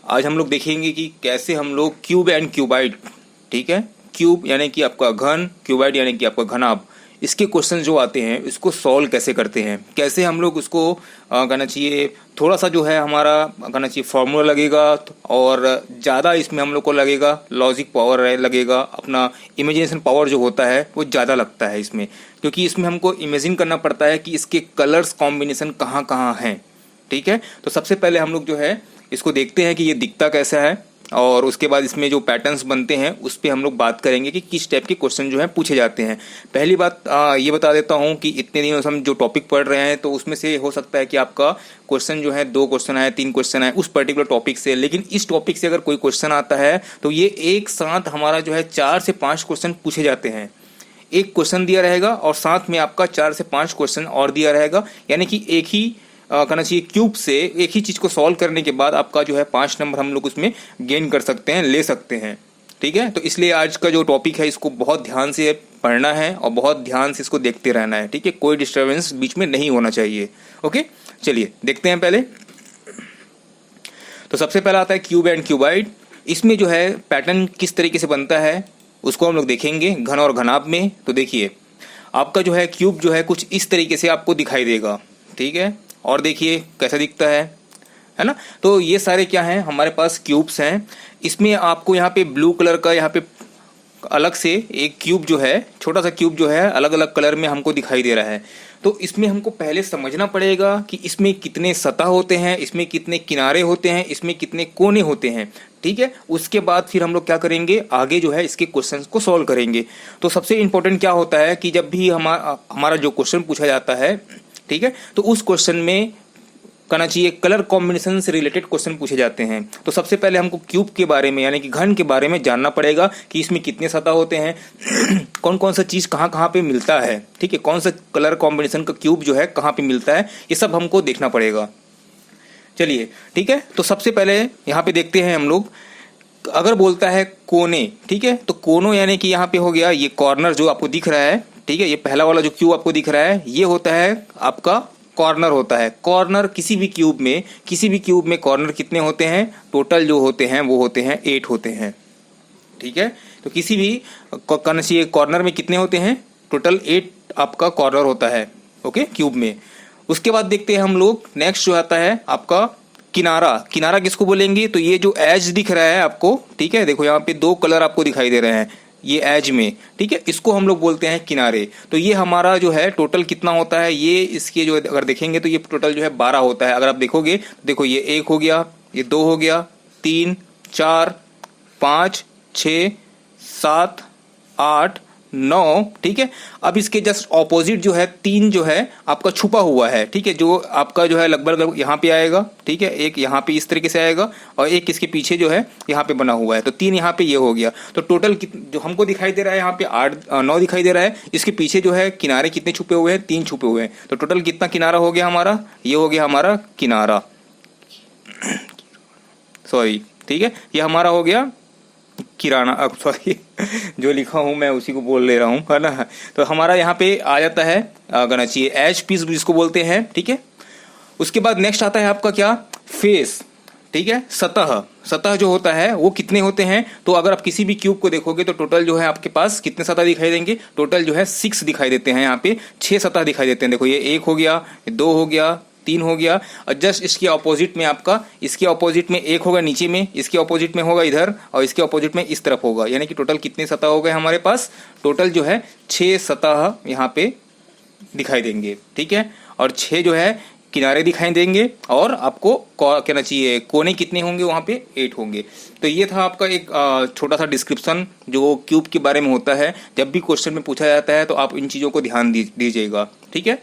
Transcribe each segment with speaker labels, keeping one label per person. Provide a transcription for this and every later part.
Speaker 1: आज हम लोग देखेंगे कि कैसे हम लोग क्यूब एंड क्यूबाइड, ठीक है, क्यूब यानी कि आपका घन, क्यूबाइड यानी कि आपका घनाभ, इसके क्वेश्चन जो आते हैं इसको सॉल्व कैसे करते हैं, कैसे हम लोग उसको कहना चाहिए थोड़ा सा जो है हमारा कहना चाहिए फॉर्मूला लगेगा और ज़्यादा इसमें हम लोग को लगेगा लॉजिक पावर लगेगा, अपना इमेजिनेशन पावर जो होता है वो ज़्यादा लगता है इसमें, क्योंकि इसमें हमको इमेजिन करना पड़ता है कि इसके कलर्स कॉम्बिनेशन कहाँ कहाँ हैं। ठीक है, तो सबसे पहले हम लोग जो है इसको देखते हैं कि ये दिखता कैसा है और उसके बाद इसमें जो पैटर्न्स बनते हैं उस पर हम लोग बात करेंगे कि किस टाइप के क्वेश्चन जो है पूछे जाते हैं। पहली बात ये बता देता हूँ कि इतने दिनों से हम जो टॉपिक पढ़ रहे हैं तो उसमें से हो सकता है कि आपका क्वेश्चन जो है 2 क्वेश्चन आए, 3 क्वेश्चन आए उस पर्टिकुलर टॉपिक से, लेकिन इस टॉपिक से अगर कोई क्वेश्चन आता है तो ये एक साथ हमारा जो है 4 से 5 क्वेश्चन पूछे जाते हैं। एक क्वेश्चन दिया रहेगा और साथ में आपका 4 से 5 क्वेश्चन और दिया रहेगा, यानी कि एक ही कहना चाहिए क्यूब से एक ही चीज को सॉल्व करने के बाद आपका जो है 5 नंबर हम लोग उसमें गेन कर सकते हैं, ले सकते हैं। ठीक है, तो इसलिए आज का जो टॉपिक है इसको बहुत ध्यान से पढ़ना है और बहुत ध्यान से इसको देखते रहना है। ठीक है, कोई डिस्टर्बेंस बीच में नहीं होना चाहिए। ओके, चलिए देखते हैं पहले। तो सबसे पहला आता है क्यूब एंड क्यूबाइड। इसमें जो है पैटर्न किस तरीके से बनता है उसको हम लोग देखेंगे घन और घनाभ में। तो देखिए आपका जो है क्यूब जो है कुछ इस तरीके से आपको दिखाई देगा। ठीक है, और देखिए कैसा दिखता है ना। तो ये सारे क्या हैं, हमारे पास क्यूब्स हैं। इसमें आपको यहाँ पे ब्लू कलर का यहाँ पे अलग से एक क्यूब जो है, छोटा सा क्यूब जो है अलग अलग कलर में हमको दिखाई दे रहा है। तो इसमें हमको पहले समझना पड़ेगा कि इसमें कितने सतह होते हैं, इसमें कितने किनारे होते हैं, इसमें कितने कोने होते हैं। ठीक है, उसके बाद फिर हम लोग क्या करेंगे, आगे जो है इसके क्वेश्चंस को सॉल्व करेंगे। तो सबसे इंपॉर्टेंट क्या होता है कि जब भी हमारा जो क्वेश्चन पूछा जाता है, ठीक है, तो उस क्वेश्चन में कहना चाहिए कलर कॉम्बिनेशन से रिलेटेड क्वेश्चन पूछे जाते हैं। तो सबसे पहले हमको क्यूब के बारे में यानी कि घन के बारे में जानना पड़ेगा कि इसमें कितने सतह होते हैं कौन कौन सा चीज कहाँ कहाँ पे मिलता है। ठीक है, कौन सा कलर कॉम्बिनेशन का क्यूब जो है कहाँ पे मिलता है, ये सब हमको देखना पड़ेगा। चलिए ठीक है, तो सबसे पहले यहाँ पे देखते हैं हम लोग, अगर बोलता है कोने, ठीक है, तो कोनों यानी कि यहाँ पे हो गया ये कॉर्नर जो आपको दिख रहा है। ठीक है, ये पहला वाला जो क्यूब आपको दिख रहा है ये होता है आपका कॉर्नर होता है। कॉर्नर किसी भी क्यूब में कॉर्नर कितने होते हैं, टोटल जो होते हैं वो होते हैं 8 होते हैं। ठीक है, तो किसी भी कॉर्नर में कितने होते हैं, टोटल 8 आपका कॉर्नर होता है। ओके, क्यूब में। उसके बाद देखते हैं हम लोग नेक्स्ट जो आता है आपका किनारा। किनारा किसको बोलेंगे, तो ये जो एज दिख रहा है आपको, ठीक है, देखो यहाँ पे 2 कलर आपको दिखाई दे रहे हैं ये एज में। ठीक है, इसको हम लोग बोलते हैं किनारे। तो ये हमारा जो है टोटल कितना होता है, ये इसके जो अगर देखेंगे तो ये टोटल जो है 12 होता है। अगर आप देखोगे देखो ये 1 हो गया, ये 2 हो गया, 3 4 5 6 7 8 9। ठीक है, अब इसके जस्ट ऑपोजिट जो है 3 जो है आपका छुपा हुआ है। ठीक है, जो आपका जो है लगभग यहाँ पे आएगा। ठीक है, एक यहाँ पे इस तरीके से आएगा और एक इसके पीछे जो है यहाँ पे बना हुआ है। तो 3 यहाँ पे ये हो गया। तो टोटल जो हमको दिखाई दे रहा है यहाँ पे 9 दिखाई दे रहा है। इसके पीछे जो है किनारे कितने छुपे हुए हैं, 3 छुपे हुए हैं। तो टोटल कितना किनारा हो गया हमारा, ये हो गया हमारा किनारा, सॉरी। ठीक है, ये हमारा हो गया किराना, सॉरी जो लिखा हूं मैं उसी को बोल ले रहा हूं, है ना। तो हमारा यहाँ पे आ जाता है कहना चाहिए एज पीस जिसको बोलते हैं। ठीक है, उसके बाद नेक्स्ट आता है आपका क्या, फेस। ठीक है, सतह जो होता है वो कितने होते हैं, तो अगर आप किसी भी क्यूब को देखोगे तो टोटल जो है आपके पास कितने सतह दिखाई देंगे, टोटल जो है 6 दिखाई देते हैं। यहाँ पे 6 सतह दिखाई देते हैं। देखो ये 1 हो गया, 2 हो गया, 3 हो गया, और जस्ट इसके ऑपोजिट में आपका, इसके ऑपोजिट में 1 होगा नीचे में, इसके ऑपोजिट में होगा इधर, और इसके ऑपोजिट में इस तरफ होगा। यानी कि टोटल कितने सतह हो गए हमारे पास, टोटल जो है 6 सतह यहाँ पे दिखाई देंगे। ठीक है, और 6 जो है किनारे दिखाई देंगे, और आपको कहना चाहिए कोने कितने होंगे, वहाँ पे 8 होंगे। तो ये था आपका एक छोटा सा डिस्क्रिप्शन जो क्यूब के बारे में होता है। जब भी क्वेश्चन में पूछा जाता है तो आप इन चीज़ों को ध्यान दीजिएगा। ठीक है,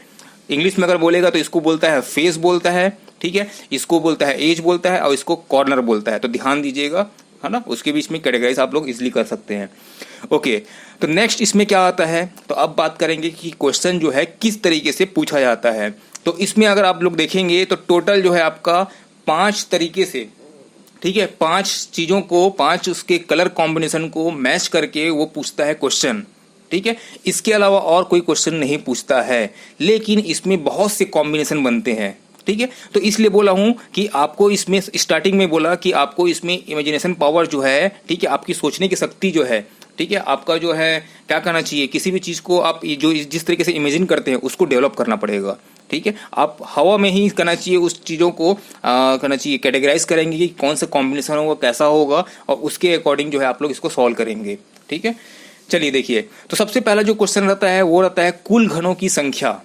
Speaker 1: इंग्लिश में अगर बोलेगा तो इसको बोलता है फेस बोलता है। ठीक है, इसको बोलता है एज बोलता है, और इसको कॉर्नर बोलता है। तो ध्यान दीजिएगा, है ना, उसके बीच में कैटेगराइज आप लोग इजिली कर सकते हैं। ओके, तो नेक्स्ट इसमें क्या आता है, तो अब बात करेंगे कि क्वेश्चन जो है किस तरीके से पूछा जाता है। तो इसमें अगर आप लोग देखेंगे तो टोटल जो है आपका 5 तरीके से, ठीक है, 5 चीजों को, 5 उसके कलर कॉम्बिनेशन को मैच करके वो पूछता है क्वेश्चन। ठीक है, इसके अलावा और कोई क्वेश्चन नहीं पूछता है, लेकिन इसमें बहुत से कॉम्बिनेशन बनते हैं। ठीक है। तो इसलिए बोला हूं कि आपको इसमें स्टार्टिंग में बोला कि आपको इसमें इमेजिनेशन पावर जो है, ठीक है, आपकी सोचने की शक्ति जो है, ठीक है, आपका जो है क्या करना चाहिए, किसी भी चीज़ को आप जो जिस तरीके से इमेजिन करते हैं उसको डेवलप करना पड़ेगा, ठीक है। आप हवा में ही करना चाहिए, उस चीज़ों को करना चाहिए, कैटेगराइज करेंगे कि कौन सा कॉम्बिनेशन होगा, कैसा होगा, और उसके अकॉर्डिंग जो है आप लोग इसको सॉल्व करेंगे, ठीक है। चलिए देखिए, तो सबसे पहला जो क्वेश्चन रहता है वो रहता है कुल घनों की संख्या,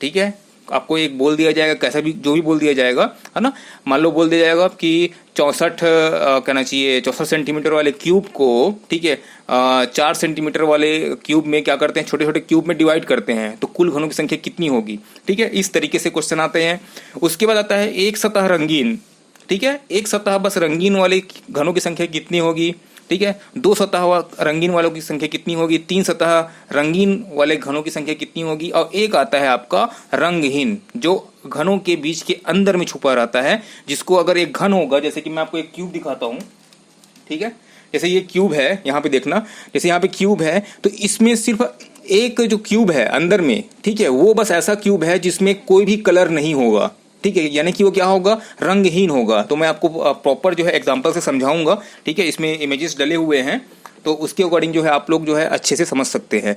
Speaker 1: ठीक है। आपको एक बोल दिया जाएगा, कैसा भी जो भी बोल दिया जाएगा, है ना। मान लो बोल दिया जाएगा कि 64 कहना चाहिए 64 सेंटीमीटर वाले क्यूब को, ठीक है, 4 सेंटीमीटर वाले क्यूब में क्या करते हैं, छोटे छोटे क्यूब में डिवाइड करते हैं, तो कुल घनों की संख्या कितनी होगी, ठीक है। इस तरीके से क्वेश्चन आते हैं। उसके बाद आता है एक सतह रंगीन, ठीक है, एक सतह बस रंगीन वाले घनों की संख्या कितनी होगी, ठीक है। 2 सतह रंगीन वालों की संख्या कितनी होगी, 3 सतह रंगीन वाले घनों की संख्या कितनी होगी, और एक आता है आपका रंगहीन, जो घनों के बीच के अंदर में छुपा रहता है, जिसको अगर एक घन होगा, जैसे कि मैं आपको एक क्यूब दिखाता हूं, ठीक है, जैसे ये क्यूब है, यहाँ पे देखना, जैसे यहाँ पे क्यूब है, तो इसमें सिर्फ एक जो क्यूब है अंदर में, ठीक है, वो बस ऐसा क्यूब है जिसमें कोई भी कलर नहीं होगा, ठीक है, यानी कि वो क्या होगा, रंगहीन होगा। तो मैं आपको प्रॉपर जो है एग्जांपल से समझाऊंगा, ठीक है, इसमें इमेजेस डले हुए हैं, तो उसके अकॉर्डिंग जो है आप लोग जो है अच्छे से समझ सकते हैं।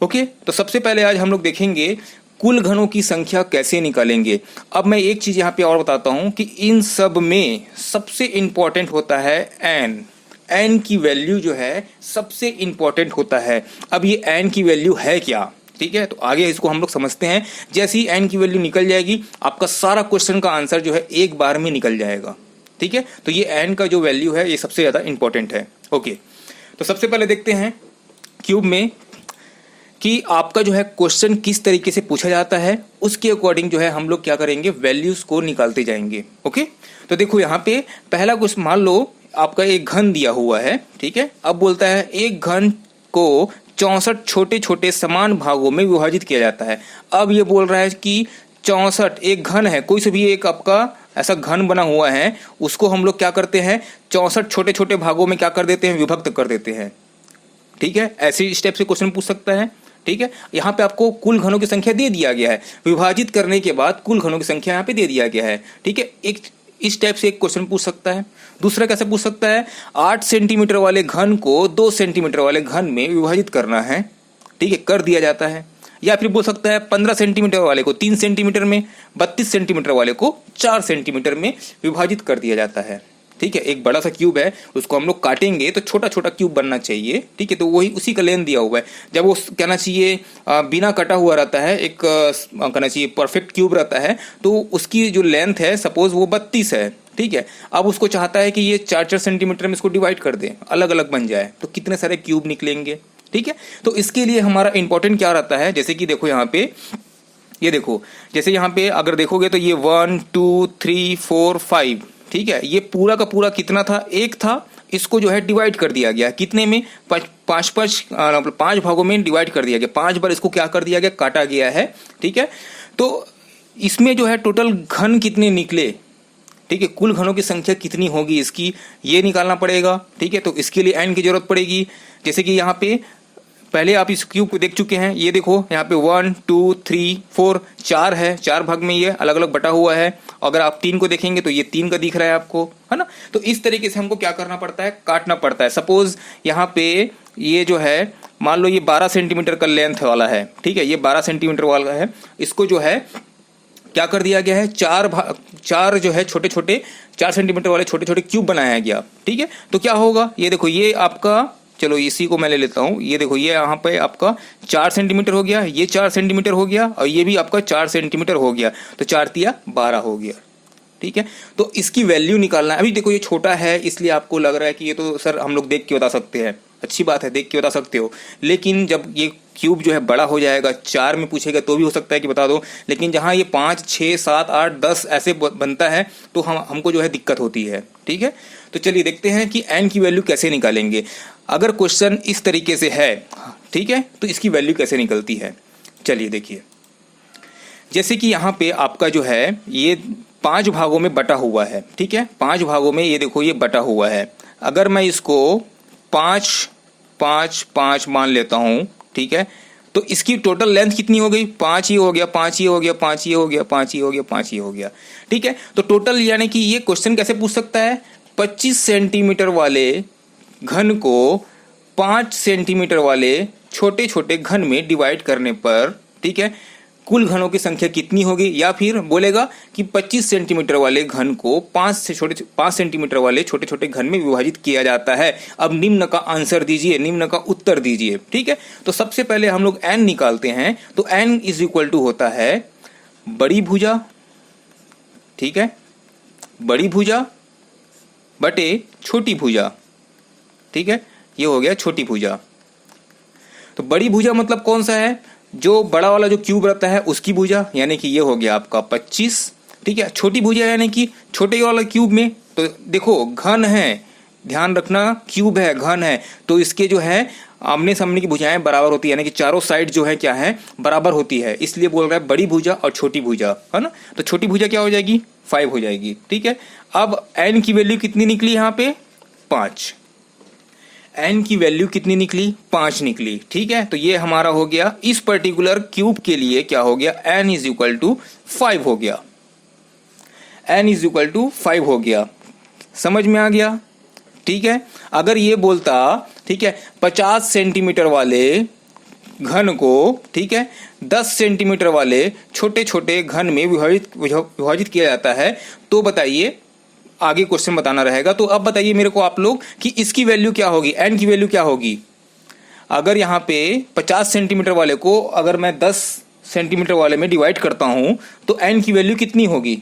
Speaker 1: ओके, तो सबसे पहले आज हम लोग देखेंगे कुल घनों की संख्या कैसे निकालेंगे। अब मैं एक चीज यहाँ पे और बताता हूँ कि इन सब में सबसे इंपॉर्टेंट होता है एन। एन की वैल्यू जो है सबसे इंपॉर्टेंट होता है। अब ये एन की वैल्यू है क्या, ठीक है, तो आगे इसको हम लोग समझते हैं। जैसे ही एन की वैल्यू निकल जाएगी, आपका सारा क्वेश्चन का आंसर जो है एक बार में निकल जाएगा, ठीक है। तो ये एन का जो वैल्यू है ये सबसे ज्यादा इंपॉर्टेंट है। ओके, तो सबसे पहले देखते हैं क्यूब में कि आपका जो है क्वेश्चन किस तरीके से पूछा जाता है, उसके अकॉर्डिंग जो है हम लोग क्या करेंगे, वैल्यूज को निकालते जाएंगे। ओके, तो देखो यहाँ पे पहला क्वेश्चन, मान लो आपका एक घन दिया हुआ है, ठीक है। अब बोलता है एक घन को 64 छोटे छोटे समान भागों में विभाजित किया जाता है। अब ये बोल रहा है कि 64 एक घन है, कोई से भी एक आपका ऐसा घन बना हुआ है, उसको हम लोग क्या करते हैं, 64 छोटे छोटे भागों में क्या कर देते हैं, विभक्त कर देते हैं, ठीक है। ऐसे स्टेप से क्वेश्चन पूछ सकता है, ठीक है। यहाँ पे आपको कुल घनों की संख्या दे दिया गया है, विभाजित करने के बाद कुल घनों की संख्या यहाँ पे दे दिया गया है, ठीक है। एक इस टाइप से एक क्वेश्चन पूछ सकता है। दूसरा कैसे पूछ सकता है, 8 सेंटीमीटर वाले घन को 2 सेंटीमीटर वाले घन में विभाजित करना है, ठीक है, कर दिया जाता है। या फिर बोल सकता है 15 सेंटीमीटर वाले को 3 सेंटीमीटर में, 32 सेंटीमीटर वाले को 4 सेंटीमीटर में विभाजित कर दिया जाता है, ठीक है। एक बड़ा सा क्यूब है, उसको हम लोग काटेंगे तो छोटा छोटा क्यूब बनना चाहिए, ठीक है। तो वही उसी का लेंथ दिया हुआ है। जब वो कहना चाहिए बिना कटा हुआ रहता है, एक कहना चाहिए परफेक्ट क्यूब रहता है, तो उसकी जो लेंथ है सपोज वो 32 है, ठीक है। अब उसको चाहता है कि ये 4-4 सेंटीमीटर में इसको डिवाइड कर दे, अलग अलग बन जाए, तो कितने सारे क्यूब निकलेंगे, ठीक है। तो इसके लिए हमारा इंपॉर्टेंट क्या रहता है, जैसे कि देखो यहाँ पे, ये देखो, जैसे यहाँ पे अगर देखोगे तो ये 1 2 3 4 5, ठीक है, ये पूरा का पूरा कितना था, एक था। इसको जो है डिवाइड कर दिया गया, कितने में, 5 भागों में डिवाइड कर दिया गया, 5 बार इसको क्या कर दिया गया, काटा गया है, ठीक है। तो इसमें जो है टोटल घन कितने निकले, ठीक है, कुल घनों की संख्या कितनी होगी इसकी, ये निकालना पड़ेगा, ठीक है। तो इसके लिए एन की जरूरत पड़ेगी। जैसे कि यहाँ पे पहले आप इस क्यूब को देख चुके हैं, ये देखो यहाँ पे 1 2 3 4 4 है, 4 भाग में ये अलग अलग बटा हुआ है। अगर आप 3 को देखेंगे तो ये 3 का दिख रहा है आपको, है ना। तो इस तरीके से हमको क्या करना पड़ता है, काटना पड़ता है। सपोज यहाँ पे ये जो है, मान लो ये 12 सेंटीमीटर का लेंथ वाला है, ठीक है, ये 12 सेंटीमीटर वाला है, इसको जो है क्या कर दिया गया है, 4 जो है छोटे छोटे 4 सेंटीमीटर वाले छोटे छोटे क्यूब बनाया गया, ठीक है। तो क्या होगा, ये देखो, ये आपका, चलो इसी को मैं ले लेता हूं, ये देखो, ये यहाँ पे आपका 4 सेंटीमीटर हो गया, ये 4 सेंटीमीटर हो गया, और ये भी आपका 4 सेंटीमीटर हो गया, तो 4 तिया 12 हो गया, ठीक है। तो इसकी वैल्यू निकालना है। अभी देखो ये छोटा है, इसलिए आपको लग रहा है कि ये तो सर हम लोग देख के बता सकते हैं, अच्छी बात है, देख के बता सकते हो। लेकिन जब ये क्यूब जो है बड़ा हो जाएगा, 4 में पूछेगा तो भी हो सकता है कि बता दो, लेकिन जहां ये 5 6 7 8 10 ऐसे बनता है तो हमको जो है दिक्कत होती है, ठीक है। तो चलिए देखते हैं कि एन की वैल्यू कैसे निकालेंगे। अगर क्वेश्चन इस तरीके से है, ठीक है, तो इसकी वैल्यू कैसे निकलती है, चलिए देखिए। जैसे कि यहाँ पे आपका जो है ये 5 भागों में बटा हुआ है, ठीक है, 5 भागों में ये देखो ये बटा हुआ है। अगर मैं इसको 5 5 5 मान लेता हूं, ठीक है, तो इसकी टोटल लेंथ कितनी हो गई? 5 ये हो गया, 5 ये हो गया, 5 ये हो गया, 5 ये हो गया, 5 ये हो गया। ठीक है, तो टोटल यानी कि ये क्वेश्चन कैसे पूछ सकता है? 25 सेंटीमीटर वाले घन को 5 सेंटीमीटर वाले छोटे छोटे घन में डिवाइड करने पर, ठीक है, कुल घनों की संख्या कितनी होगी? या फिर बोलेगा कि 25 सेंटीमीटर वाले घन को 5 सेंटीमीटर वाले छोटे छोटे घन में विभाजित किया जाता है। अब निम्न का आंसर दीजिए, निम्न का उत्तर दीजिए। ठीक है, तो सबसे पहले हम लोग n निकालते हैं। तो n इज इक्वल टू होता है बड़ी भुजा, ठीक है, बड़ी भुजा बटे छोटी भुजा। ठीक है, ये हो गया छोटी भुजा। तो बड़ी भुजा मतलब कौन सा है? जो बड़ा वाला जो क्यूब रहता है उसकी भुजा, यानी कि ये हो गया आपका 25। ठीक है, छोटी भुजा यानी कि छोटे वाला क्यूब में, तो देखो घन है, ध्यान रखना क्यूब है, घन है, तो इसके जो है आमने सामने की भुजाएं बराबर होती है, यानी कि चारों साइड जो है क्या है, बराबर होती है। इसलिए बोल रहा है बड़ी भुजा और छोटी भुजा, है ना। तो छोटी भुजा क्या हो जाएगी? 5 हो जाएगी। ठीक है, अब n की वैल्यू कितनी निकली यहाँ पे? 5। n की वैल्यू कितनी निकली? 5 निकली। ठीक है, तो ये हमारा हो गया इस पर्टिकुलर क्यूब के लिए क्या हो गया? n इज इक्वल टू 5 हो गया, n इज इक्वल टू 5 हो गया। समझ में आ गया? ठीक है, अगर ये बोलता, ठीक है, 50 सेंटीमीटर वाले घन को, ठीक है, 10 सेंटीमीटर वाले छोटे छोटे घन में विभाजित किया जाता है, तो बताइए, आगे क्वेश्चन बताना रहेगा। तो अब बताइए मेरे को आप लोग कि इसकी वैल्यू क्या होगी, n की वैल्यू क्या होगी? अगर यहाँ पे 50 सेंटीमीटर वाले को अगर मैं 10 सेंटीमीटर वाले में डिवाइड करता हूं तो n की वैल्यू कितनी होगी?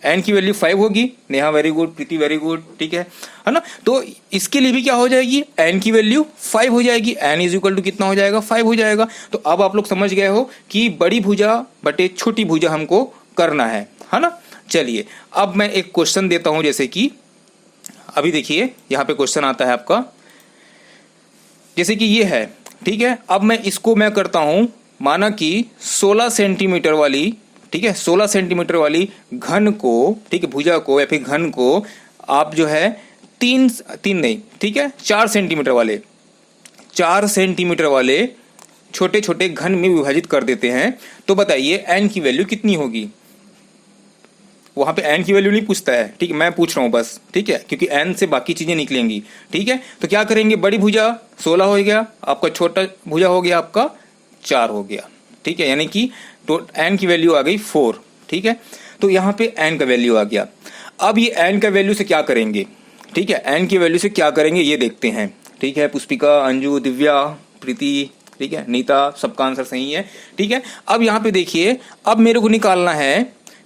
Speaker 1: n की वैल्यू 5 होगी। नेहा वेरी गुड, प्रीति वेरी गुड। ठीक है ना। तो इसके लिए भी क्या हो जाएगी? n की वैल्यू 5 हो जाएगी। n इज इक्वल टू कितना हो जाएगा? 5 हो जाएगा। तो अब आप लोग समझ गए हो कि बड़ी भुजा बटे छोटी भुजा हमको करना है ना। चलिए अब मैं एक क्वेश्चन देता हूं, जैसे कि अभी देखिए यहाँ पे क्वेश्चन आता है आपका, जैसे कि ये है। ठीक है, अब मैं इसको मैं करता हूं, माना कि 16 सेंटीमीटर वाली, ठीक है, 16 सेंटीमीटर वाली घन को, ठीक है, भुजा को या फिर घन को आप जो है 4 सेंटीमीटर वाले 4 सेंटीमीटर वाले छोटे छोटे घन में विभाजित कर देते हैं। तो बताइए n की वैल्यू कितनी होगी? वहां पे n की वैल्यू नहीं पूछता है, ठीक है, मैं पूछ रहा हूं बस। ठीक है, क्योंकि n से बाकी चीजें निकलेंगी। ठीक है, तो क्या करेंगे? बड़ी भुजा 16 हो गया आपका, छोटा भुजा हो गया आपका 4 हो गया। ठीक है, यानी कि तो n की वैल्यू आ गई 4। ठीक है, तो यहाँ पे n का वैल्यू आ गया। अब ये n का वैल्यू से क्या करेंगे? ठीक है, n की वैल्यू से क्या करेंगे ये देखते हैं। ठीक है, पुष्पिका, अंजू, दिव्या, प्रीति, ठीक है, नीता, सबका आंसर सही है। ठीक है, अब यहाँ पे देखिए, अब मेरे को निकालना है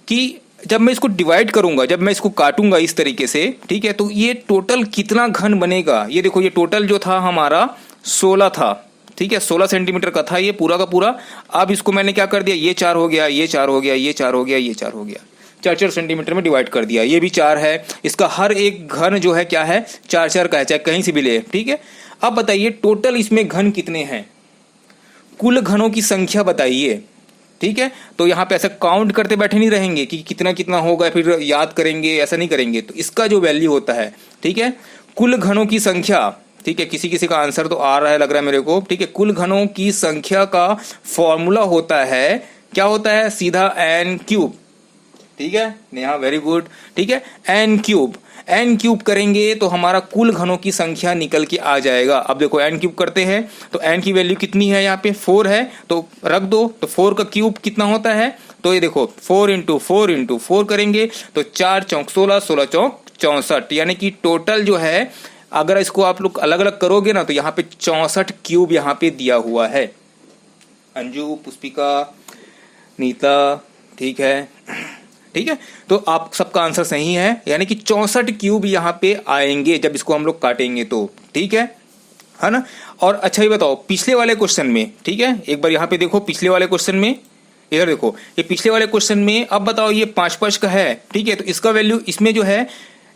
Speaker 1: कि जब मैं इसको डिवाइड करूंगा, जब मैं इसको काटूंगा इस तरीके से, ठीक है, तो ये टोटल कितना घन बनेगा? ये देखो, ये टोटल जो था हमारा 16 था। ठीक है, 16 सेंटीमीटर का था ये पूरा का पूरा। अब इसको मैंने क्या कर दिया? ये 4 हो गया, ये 4 हो गया, ये 4 हो गया, ये 4 हो गया, 4 सेंटीमीटर में डिवाइड कर दिया। ये भी 4 है। इसका हर एक घन जो है क्या है? 4 का है, चाहे कहीं से भी ले। ठीक है, अब बताइए टोटल इसमें घन कितने हैं? कुल घनों की संख्या बताइए। ठीक है, तो यहाँ पे ऐसा काउंट करते बैठे नहीं रहेंगे कि कितना कितना होगा फिर याद करेंगे, ऐसा नहीं करेंगे। तो इसका जो वैल्यू होता है, ठीक है, कुल घनों की संख्या। ठीक है, किसी किसी का आंसर तो आ रहा है लग रहा है मेरे को। ठीक है, कुल घनों की संख्या का फॉर्मूला होता है, क्या होता है? सीधा n क्यूब। ठीक है, नेहा वेरी गुड। ठीक है, n क्यूब करेंगे तो हमारा कुल घनों की संख्या निकल के आ जाएगा। अब देखो n क्यूब करते हैं तो n की वैल्यू कितनी है? यहाँ पे 4 है, तो रख दो। तो 4 का क्यूब कितना होता है? तो ये देखो 4 इंटू 4 करेंगे तो 4 चौक 16, 16 चौक 64, यानी कि टोटल जो है, अगर इसको आप लोग अलग अलग करोगे ना तो यहाँ पे 64 क्यूब यहाँ पे दिया हुआ है। अंजू, पुष्पिका, नीता, ठीक है, ठीक है, तो आप सबका आंसर सही है, यानी कि 64 क्यूब यहाँ पे आएंगे जब इसको हम लोग काटेंगे तो। ठीक है ना। और अच्छा ये बताओ, पिछले वाले क्वेश्चन में, ठीक है, एक बार यहाँ पे देखो, पिछले वाले क्वेश्चन में, इधर देखो, ये पिछले वाले क्वेश्चन में, अब बताओ ये 5 का है। ठीक है, तो इसका वैल्यू इसमें जो है,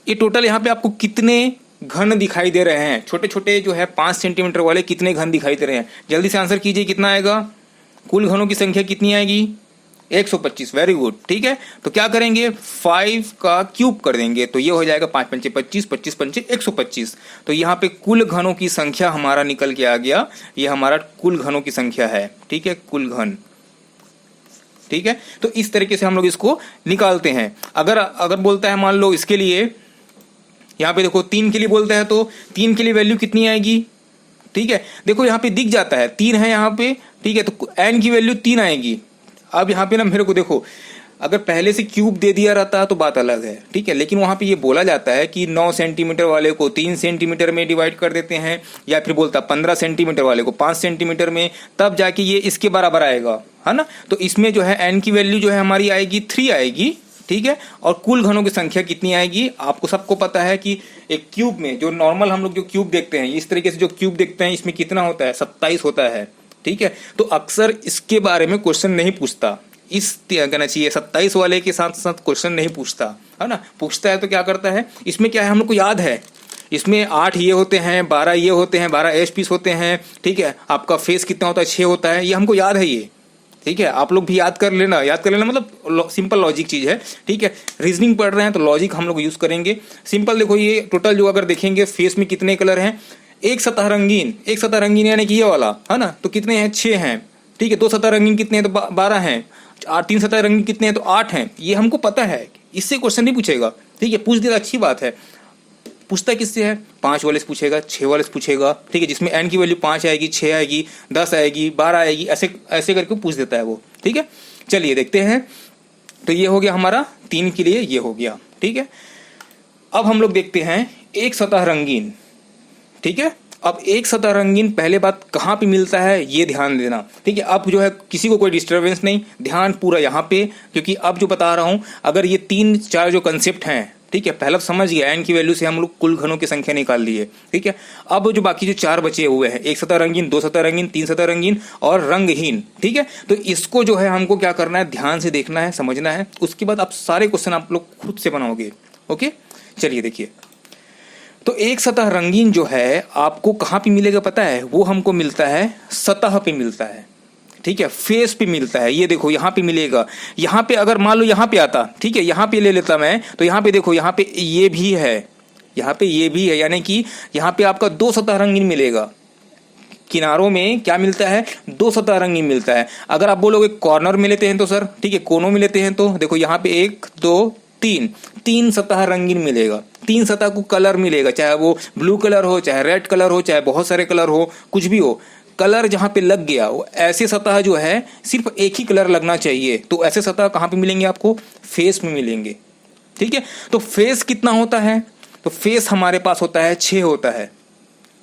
Speaker 1: ये टोटल यहाँ पे आपको कितने घन दिखाई दे रहे हैं? छोटे छोटे जो है 5 सेंटीमीटर वाले कितने घन दिखाई दे रहे हैं? जल्दी से आंसर कीजिए, कितना आएगा? कुल घनों की संख्या कितनी आएगी? 125, वेरी गुड। ठीक है, तो क्या करेंगे 5 का क्यूब कर देंगे तो ये हो जाएगा 5 पंचे 25, 25 पंचे 125। तो यहाँ पे कुल घनों की संख्या हमारा निकल के आ गया, ये हमारा कुल घनों की संख्या है। ठीक है, कुल घन। ठीक है, तो इस तरीके से हम लोग इसको निकालते हैं। अगर बोलता है मान लो इसके लिए, यहाँ पे देखो 3 के लिए बोलता है तो 3 के लिए वैल्यू कितनी आएगी। ठीक है, देखो यहाँ पे दिख जाता है 3 है यहाँ पे। ठीक है, तो n की वैल्यू 3 आएगी। अब यहाँ पे ना मेरे को देखो, अगर पहले से क्यूब दे दिया रहता तो बात अलग है। ठीक है, लेकिन वहां पे ये बोला जाता है कि 9 सेंटीमीटर वाले को 3 सेंटीमीटर में डिवाइड कर देते हैं, या फिर बोलता 15 सेंटीमीटर वाले को 5 सेंटीमीटर में, तब जाके ये इसके बराबर आएगा, है ना। तो इसमें जो है n की वैल्यू जो है हमारी आएगी 3 आएगी। ठीक है, और कुल घनों की संख्या कितनी आएगी, आपको सबको पता है कि एक क्यूब में जो नॉर्मल हम लोग जो क्यूब देखते हैं, इस तरीके से जो क्यूब देखते हैं, इसमें कितना होता है 27 होता है। ठीक है, तो अक्सर इसके बारे में क्वेश्चन नहीं पूछता, इस कहना चाहिए 27 वाले के साथ साथ क्वेश्चन नहीं पूछता, है ना। पूछता है तो क्या करता है, इसमें क्या है हम लोग को याद है, इसमें 8 ये होते हैं, 12 ये होते हैं, 12 एच पीस होते हैं। ठीक है, आपका फेस कितना होता है 6 होता है, ये हमको याद है ये। ठीक है, आप लोग भी याद कर लेना मतलब सिंपल लॉजिक चीज है। ठीक है, रीजनिंग पढ़ रहे हैं तो लॉजिक हम लोग यूज करेंगे। सिंपल देखो, ये टोटल जो अगर देखेंगे फेस में कितने कलर हैं, एक सतह रंगीन यानी कि ये वाला, है ना, तो कितने हैं 6 हैं। ठीक है, 2 सतह रंगीन कितने हैं तो 12 हैं, 3 सतह रंगीन कितने हैं तो 8 हैं। ये हमको पता है, इससे क्वेश्चन नहीं पूछेगा। ठीक है, पूछ दिया अच्छी बात है। पूछता किससे है, 5 वाले से पूछेगा, 6 वाले से पूछेगा। ठीक है, जिसमें n की वैल्यू 5 आएगी, 6 आएगी, 10 आएगी, 12 आएगी, ऐसे ऐसे करके पूछ देता है वो। ठीक है, चलिए देखते हैं। तो ये हो गया हमारा 3 के लिए, ये हो गया। ठीक है, अब हम लोग देखते हैं एक सतह रंगीन। ठीक है, अब एक सतह रंगीन पहले बात कहाँ पे मिलता है ये ध्यान देना। ठीक है, अब जो है किसी को कोई डिस्टर्बेंस नहीं, ध्यान पूरा यहाँ पे, क्योंकि अब जो बता रहा हूँ अगर ये 3-4 जो कंसेप्ट हैं, ठीक है, पहला समझ गया, n की वैल्यू से हम लोग कुल घनों की संख्या निकाल ली है। ठीक है, अब जो बाकी जो 4 बचे हुए हैं, एक सतह रंगीन, 2 सतह रंगीन, 3 सतह रंगीन और रंगहीन। ठीक है, तो इसको जो है हमको क्या करना है, ध्यान से देखना है, समझना है। उसके बाद आप सारे क्वेश्चन आप लोग खुद से बनाओगे। ओके, चलिए देखिए। तो एक सतह रंगीन जो है आपको कहाँ पे मिलेगा पता है, वो हमको मिलता है सतह पे मिलता है। ठीक है, फेस पे मिलता है। ये देखो यहाँ पे मिलेगा, यहाँ पे अगर मान लो यहाँ पे आता, ठीक है, यहाँ पे ले लेता मैं, तो यहाँ पे देखो यहाँ पे ये भी है, यहाँ पे ये भी है, यानी कि यहाँ पे आपका 2 सतह रंगीन मिलेगा। किनारों में क्या मिलता है, 2 सतह रंगीन मिलता है। अगर आप बोलोगे कॉर्नर में लेते हैं तो सर, ठीक है, कोनों में लेते हैं तो देखो यहाँ पे 1 2 3 सतह रंगीन मिलेगा। 3 सतह को कलर मिलेगा, चाहे वो ब्लू कलर हो, चाहे रेड कलर हो, चाहे बहुत सारे कलर हो, कुछ भी हो, कलर जहां पे लग गया वो ऐसे सतह जो है सिर्फ एक ही कलर लगना चाहिए। तो ऐसे सतह कहां पे मिलेंगे आपको, फेस में मिलेंगे। ठीक है, तो फेस कितना होता है, तो फेस हमारे पास होता है 6 होता है।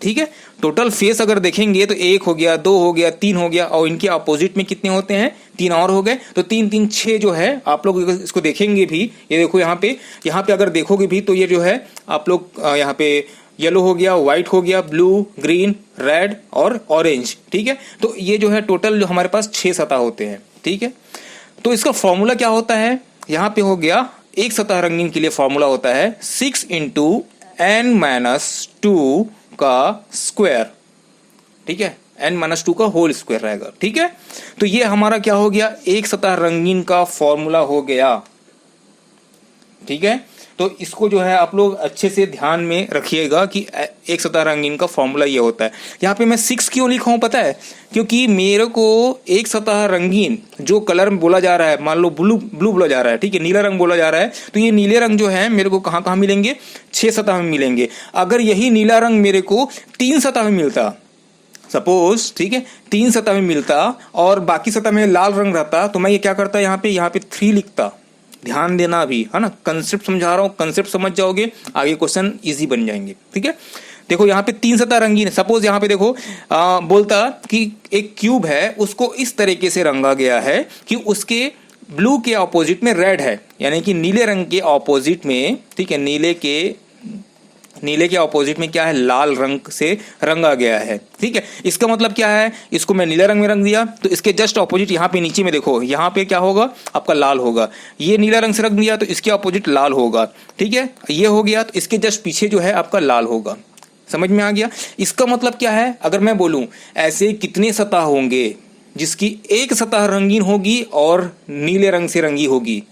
Speaker 1: ठीक है, टोटल फेस अगर देखेंगे तो 1 हो गया, 2 हो गया, 3 हो गया, और इनके अपोजिट में कितने होते हैं, 3 और हो गए। तो 3 3 6 जो है, आप लोग इसको देखेंगे भी, ये देखो यहाँ पे अगर देखोगे भी तो ये जो है आप लोग यहाँ पे येलो हो गया, व्हाइट हो गया, ब्लू, ग्रीन, रेड और ऑरेंज। ठीक है, तो ये जो है टोटल जो हमारे पास 6 सतह होते हैं। ठीक है, तो इसका फॉर्मूला क्या होता है, यहाँ पे हो गया एक सतह रंगीन के लिए फॉर्मूला होता है 6 × n-2 का स्क्वायर। ठीक है, n-2 का होल स्क्वायर रहेगा। ठीक है, तो ये हमारा क्या हो गया, एक सतह रंगीन का फॉर्मूला हो गया। ठीक है, तो इसको जो है आप लोग अच्छे से ध्यान में रखिएगा कि एक सतह रंगीन का फॉर्मूला ये होता है। यहाँ पे मैं 6 क्यों लिखा हूँ पता है, क्योंकि मेरे को एक सतह रंगीन जो कलर में बोला जा रहा है, मान लो ब्लू बोला जा रहा है, ठीक है, नीला रंग बोला जा रहा है, तो ये नीले रंग जो है मेरे को कहाँ कहाँ मिलेंगे, 6 सतह में मिलेंगे। अगर यही नीला रंग मेरे को 3 सतह में मिलता, सपोज, ठीक है, 3 सतह में मिलता और बाकी सतह में लाल रंग रहता, तो मैं ये क्या करता, यहाँ पे 3 लिखता। ध्यान देना अभी, है ना, कंसेप्ट समझा रहा हूँ, कंसेप्ट समझ जाओगे आगे क्वेश्चन इजी बन जाएंगे। ठीक है, देखो यहाँ पे 3 सतह रंगीन है। सपोज यहाँ पे देखो बोलता कि एक क्यूब है, उसको इस तरीके से रंगा गया है कि उसके ब्लू के ऑपोजिट में रेड है, यानी कि नीले रंग के ऑपोजिट में, ठीक है, नीले के ऑपोजिट में क्या है, लाल रंग से रंगा गया है। ठीक है, इसका मतलब क्या है, इसको मैं नीले रंग में रंग दिया तो इसके जस्ट ऑपोजिट यहाँ पे नीचे में देखो, यहाँ पे क्या होगा आपका लाल होगा। ये नीला रंग से रंग दिया तो इसके ऑपोजिट लाल होगा। ठीक है, ये हो गया तो इसके जस्ट पीछे जो है आपका लाल होगा। समझ में आ गया, इसका मतलब क्या है, अगर मैं बोलूं ऐसे कितने सतह होंगे, जिसकी एक सतह रंगीन होगी और नीले रंग से रंगी होगी,